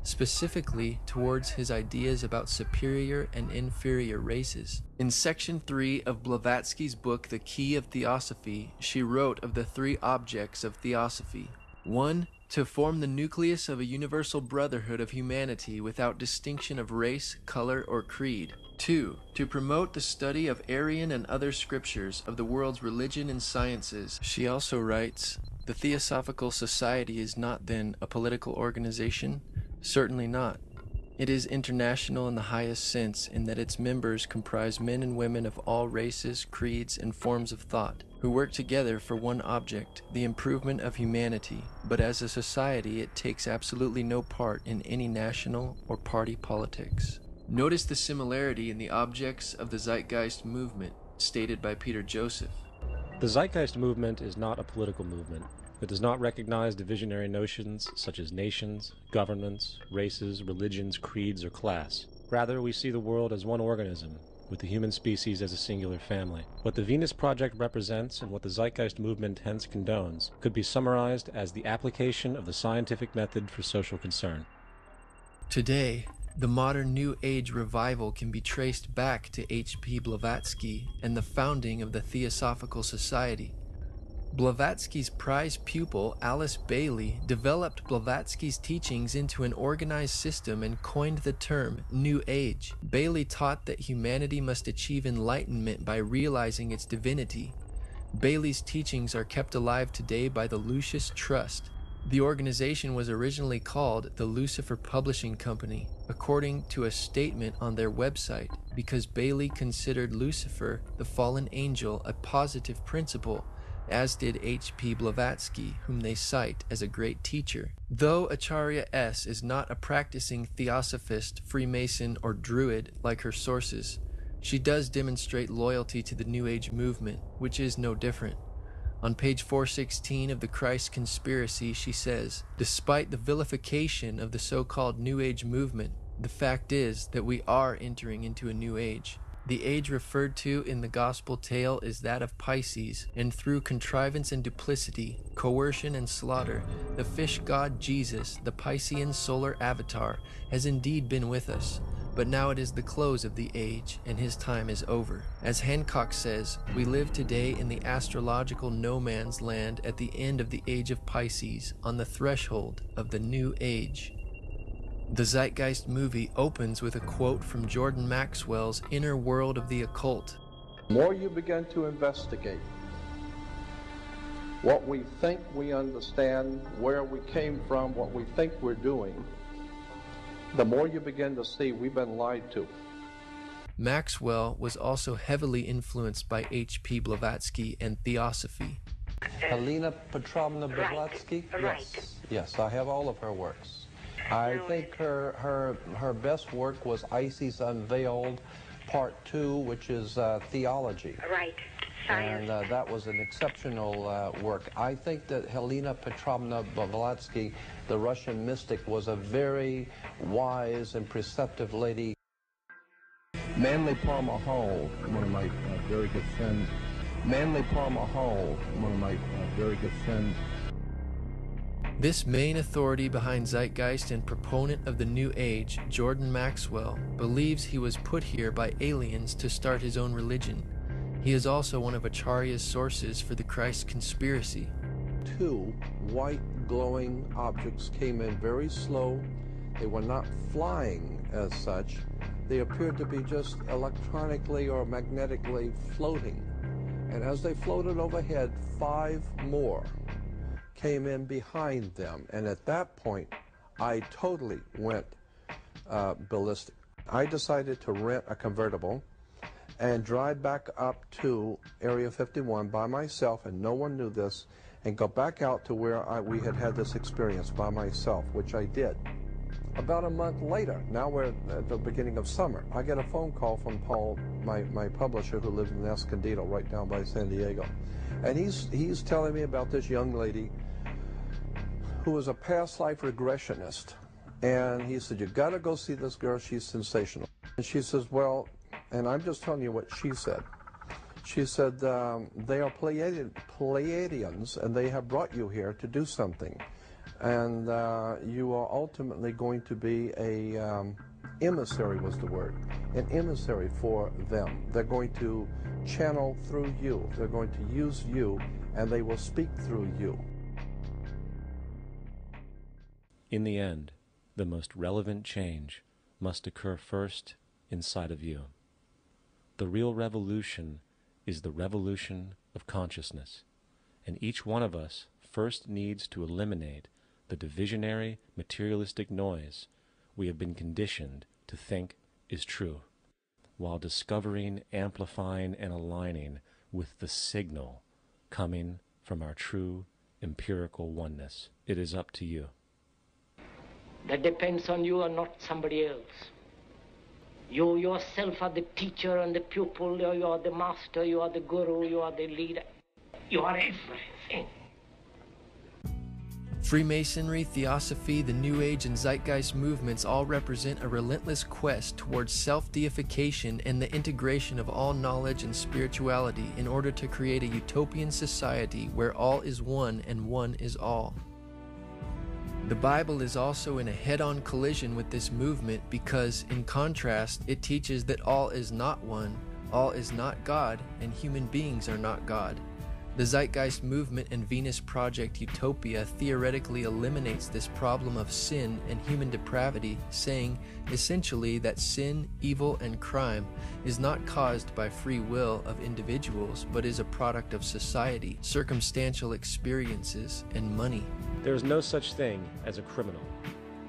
specifically towards his ideas about superior and inferior races. In Section 3 of Blavatsky's book, The Key of Theosophy, she wrote of the three objects of theosophy. 1. To form the nucleus of a universal brotherhood of humanity without distinction of race, color, or creed. 2. To promote the study of Aryan and other scriptures of the world's religion and sciences. She also writes, the Theosophical Society is not then a political organization? Certainly not. It is international in the highest sense in that its members comprise men and women of all races, creeds, and forms of thought, who work together for one object, the improvement of humanity, but as a society it takes absolutely no part in any national or party politics. Notice the similarity in the objects of the Zeitgeist movement, stated by Peter Joseph. The Zeitgeist movement is not a political movement. It does not recognize divisionary notions such as nations, governments, races, religions, creeds, or class. Rather, we see the world as one organism, with the human species as a singular family. What the Venus Project represents and what the Zeitgeist movement hence condones could be summarized as the application of the scientific method for social concern. Today, the modern New Age revival can be traced back to H.P. Blavatsky and the founding of the Theosophical Society. Blavatsky's prize pupil, Alice Bailey, developed Blavatsky's teachings into an organized system and coined the term New Age. Bailey taught that humanity must achieve enlightenment by realizing its divinity. Bailey's teachings are kept alive today by the Lucis Trust. The organization was originally called the Lucifer Publishing Company, according to a statement on their website, because Bailey considered Lucifer, the fallen angel, a positive principle, as did H.P. Blavatsky, whom they cite as a great teacher. Though Acharya S. is not a practicing Theosophist, Freemason, or Druid like her sources, she does demonstrate loyalty to the New Age movement, which is no different. On page 416 of the Christ Conspiracy, she says, despite the vilification of the so-called New Age movement, the fact is that we are entering into a new age. The age referred to in the gospel tale is that of Pisces, and through contrivance and duplicity, coercion and slaughter, the fish god Jesus, the Piscean solar avatar, has indeed been with us. But now it is the close of the age, and his time is over. As Hancock says, we live today in the astrological no man's land at the end of the age of Pisces, on the threshold of the new age. The Zeitgeist movie opens with a quote from Jordan Maxwell's Inner World of the Occult. The more you begin to investigate what we think we understand, where we came from, what we think we're doing, the more you begin to see we've been lied to. Maxwell was also heavily influenced by H.P. Blavatsky and Theosophy. Helena Petrovna Blavatsky? Right. Yes, I have all of her works. I think her best work was Isis Unveiled, Part 2, which is theology. Right. Science. And that was an exceptional work. I think that Helena Petrovna Blavatsky, the Russian mystic, was a very wise and perceptive lady. Manly Palmer Hall, one of my very good friends. Manly Palmer Hall, one of my very good friends. This main authority behind Zeitgeist and proponent of the New Age, Jordan Maxwell, believes he was put here by aliens to start his own religion. He is also one of Acharya's sources for the Christ Conspiracy. 2 white glowing objects came in very slow. They were not flying as such. They appeared to be just electronically or magnetically floating. And as they floated overhead, 5 more came in behind them, and at that point I totally went ballistic. I decided to rent a convertible and drive back up to Area 51 by myself, and no one knew this, and go back out to where we had had this experience by myself, which I did. About a month later, now we're at the beginning of summer, I get a phone call from Paul, my publisher, who lives in Escondido, right down by San Diego, and he's telling me about this young lady who was a past life regressionist, and he said, you got to go see this girl, she's sensational. And she says, well, and I'm just telling you what she said. She said, they are Pleiadians, and they have brought you here to do something, and you are ultimately going to be a emissary, was the word, an emissary for them. They're going to channel through you, they're going to use you, and they will speak through you. In the end, the most relevant change must occur first inside of you. The real revolution is the revolution of consciousness, and each one of us first needs to eliminate the divisionary, materialistic noise we have been conditioned to think is true, while discovering, amplifying, and aligning with the signal coming from our true empirical oneness. It is up to you. That depends on you and not somebody else. You yourself are the teacher and the pupil, you are the master, you are the guru, you are the leader. You are everything. Freemasonry, Theosophy, the New Age, and Zeitgeist movements all represent a relentless quest towards self-deification and the integration of all knowledge and spirituality in order to create a utopian society where all is one and one is all. The Bible is also in a head-on collision with this movement because, in contrast, it teaches that all is not one, all is not God, and human beings are not God. The Zeitgeist movement and Venus Project Utopia theoretically eliminates this problem of sin and human depravity, saying, essentially, that sin, evil, and crime is not caused by free will of individuals, but is a product of society, circumstantial experiences, and money. There is no such thing as a criminal.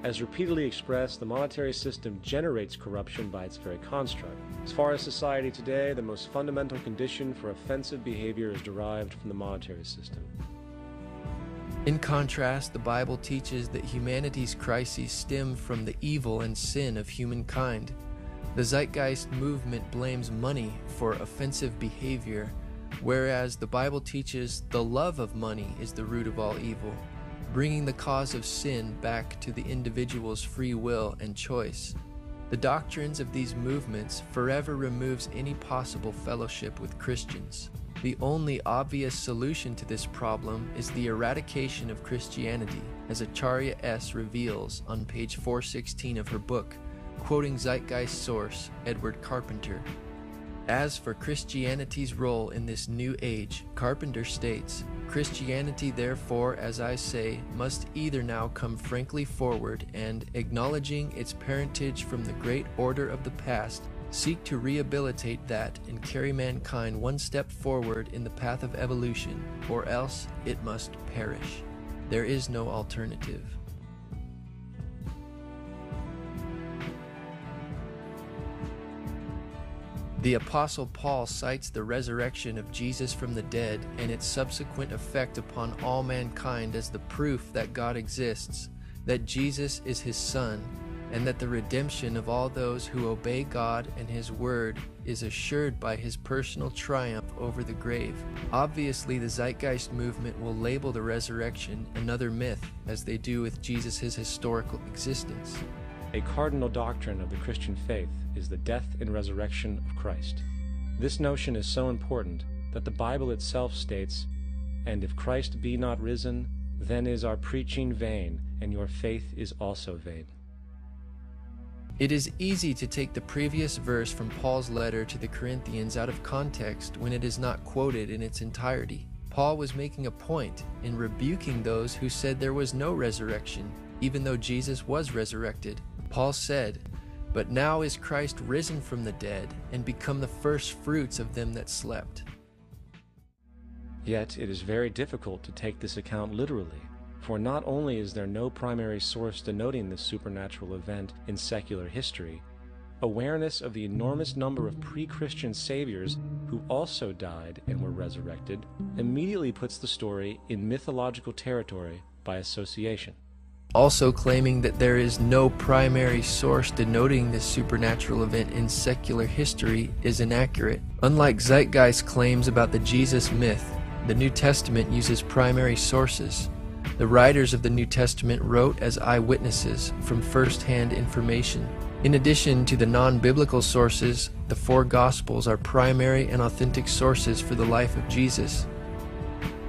As repeatedly expressed, the monetary system generates corruption by its very construct. As far as society today, the most fundamental condition for offensive behavior is derived from the monetary system. In contrast, the Bible teaches that humanity's crises stem from the evil and sin of humankind. The Zeitgeist movement blames money for offensive behavior, whereas the Bible teaches the love of money is the root of all evil, bringing the cause of sin back to the individual's free will and choice. The doctrines of these movements forever removes any possible fellowship with Christians. The only obvious solution to this problem is the eradication of Christianity, as Acharya S. reveals on page 416 of her book, quoting Zeitgeist source Edward Carpenter. As for Christianity's role in this new age, Carpenter states, Christianity, therefore, as I say, must either now come frankly forward and, acknowledging its parentage from the great order of the past, seek to rehabilitate that and carry mankind one step forward in the path of evolution, or else it must perish. There is no alternative. The Apostle Paul cites the resurrection of Jesus from the dead and its subsequent effect upon all mankind as the proof that God exists, that Jesus is his Son, and that the redemption of all those who obey God and his word is assured by his personal triumph over the grave. Obviously, the Zeitgeist movement will label the resurrection another myth, as they do with Jesus' historical existence. A cardinal doctrine of the Christian faith is the death and resurrection of Christ. This notion is so important that the Bible itself states, "And if Christ be not risen, then is our preaching vain, and your faith is also vain." It is easy to take the previous verse from Paul's letter to the Corinthians out of context when it is not quoted in its entirety. Paul was making a point in rebuking those who said there was no resurrection, even though Jesus was resurrected. Paul said, "But now is Christ risen from the dead, and become the first fruits of them that slept." Yet it is very difficult to take this account literally, for not only is there no primary source denoting this supernatural event in secular history, awareness of the enormous number of pre-Christian saviors who also died and were resurrected immediately puts the story in mythological territory by association. Also claiming that there is no primary source denoting this supernatural event in secular history is inaccurate. Unlike Zeitgeist claims about the Jesus myth, the New Testament uses primary sources. The writers of the New Testament wrote as eyewitnesses from first-hand information. In addition to the non-biblical sources, the four Gospels are primary and authentic sources for the life of Jesus.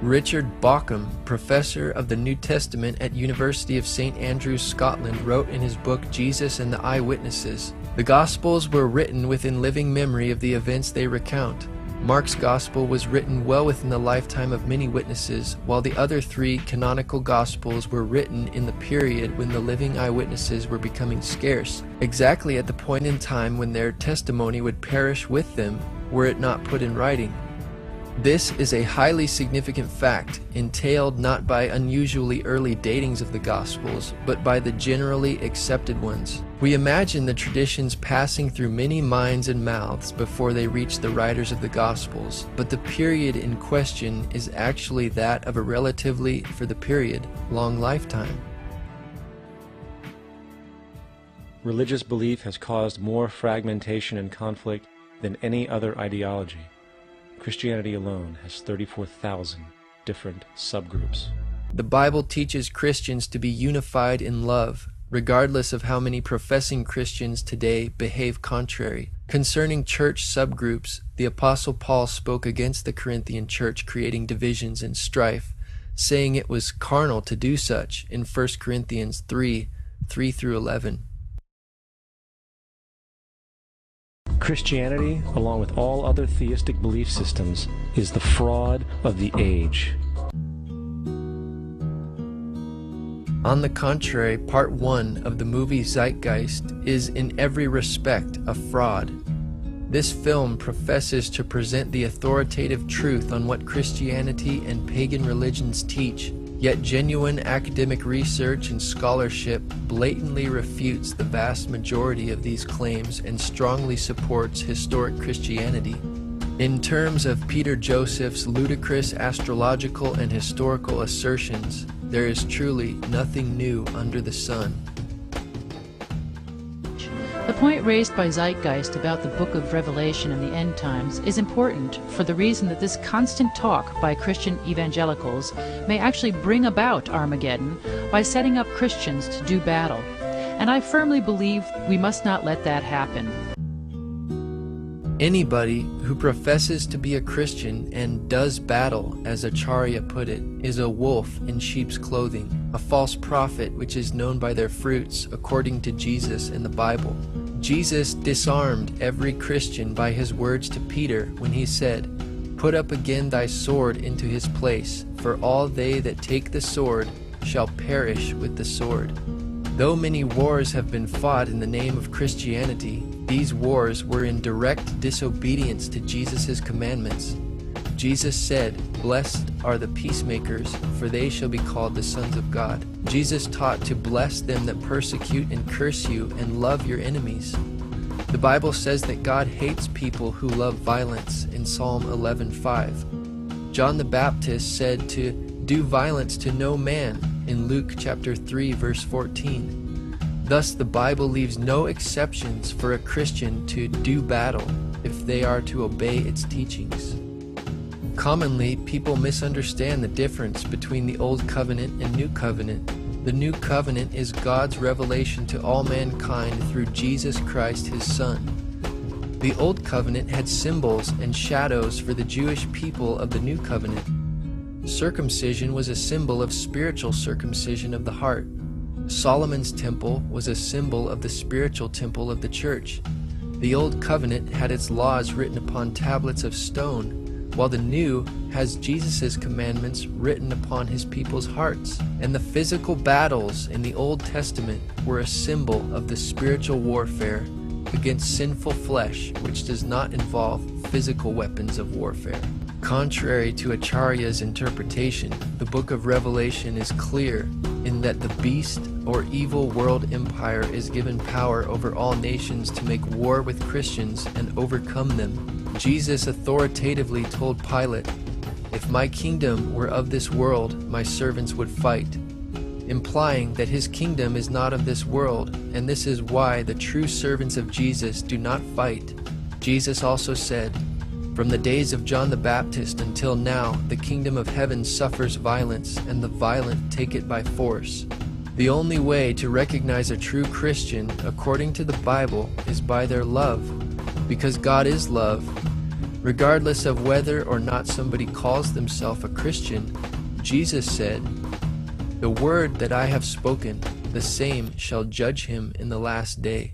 Richard Bauckham, professor of the New Testament at University of St. Andrews, Scotland, wrote in his book Jesus and the Eyewitnesses, "The Gospels were written within living memory of the events they recount. Mark's Gospel was written well within the lifetime of many witnesses, while the other three canonical Gospels were written in the period when the living eyewitnesses were becoming scarce, exactly at the point in time when their testimony would perish with them were it not put in writing. This is a highly significant fact, entailed not by unusually early datings of the Gospels, but by the generally accepted ones. We imagine the traditions passing through many minds and mouths before they reach the writers of the Gospels, but the period in question is actually that of a relatively, for the period, long lifetime. Religious belief has caused more fragmentation and conflict than any other ideology. Christianity alone has 34,000 different subgroups. The Bible teaches Christians to be unified in love, regardless of how many professing Christians today behave contrary. Concerning church subgroups, the Apostle Paul spoke against the Corinthian church creating divisions and strife, saying it was carnal to do such in 1 Corinthians 3:3-11. Christianity, along with all other theistic belief systems, is the fraud of the age. On the contrary, part 1 of the movie Zeitgeist is in every respect a fraud. This film professes to present the authoritative truth on what Christianity and pagan religions teach, yet genuine academic research and scholarship blatantly refutes the vast majority of these claims and strongly supports historic Christianity. In terms of Peter Joseph's ludicrous astrological and historical assertions, there is truly nothing new under the sun. The point raised by Zeitgeist about the book of Revelation and the end times is important for the reason that this constant talk by Christian evangelicals may actually bring about Armageddon by setting up Christians to do battle. And I firmly believe we must not let that happen. Anybody who professes to be a Christian and does battle, as Acharya put it, is a wolf in sheep's clothing, a false prophet which is known by their fruits, according to Jesus in the Bible. Jesus disarmed every Christian by his words to Peter when he said, "Put up again thy sword into his place, for all they that take the sword shall perish with the sword." Though many wars have been fought in the name of Christianity, these wars were in direct disobedience to Jesus' commandments. Jesus said, "Blessed are the peacemakers, for they shall be called the sons of God." Jesus taught to bless them that persecute and curse you and love your enemies. The Bible says that God hates people who love violence in Psalm 11:5. John the Baptist said to do violence to no man in Luke chapter 3 verse 14. Thus the Bible leaves no exceptions for a Christian to do battle if they are to obey its teachings. Commonly, people misunderstand the difference between the Old Covenant and New Covenant. The New Covenant is God's revelation to all mankind through Jesus Christ, his Son. The Old Covenant had symbols and shadows for the Jewish people of the New Covenant. Circumcision was a symbol of spiritual circumcision of the heart. Solomon's temple was a symbol of the spiritual temple of the church. The Old Covenant had its laws written upon tablets of stone, while the New has Jesus' commandments written upon his people's hearts. And the physical battles in the Old Testament were a symbol of the spiritual warfare against sinful flesh, which does not involve physical weapons of warfare. Contrary to Acharya's interpretation, the book of Revelation is clear in that the beast or evil world empire is given power over all nations to make war with Christians and overcome them. Jesus authoritatively told Pilate, "If my kingdom were of this world, my servants would fight," implying that his kingdom is not of this world, and this is why the true servants of Jesus do not fight. Jesus also said, "From the days of John the Baptist until now, the kingdom of heaven suffers violence, and the violent take it by force." The only way to recognize a true Christian, according to the Bible, is by their love, because God is love. Regardless of whether or not somebody calls themselves a Christian, Jesus said, "The word that I have spoken, the same shall judge him in the last day."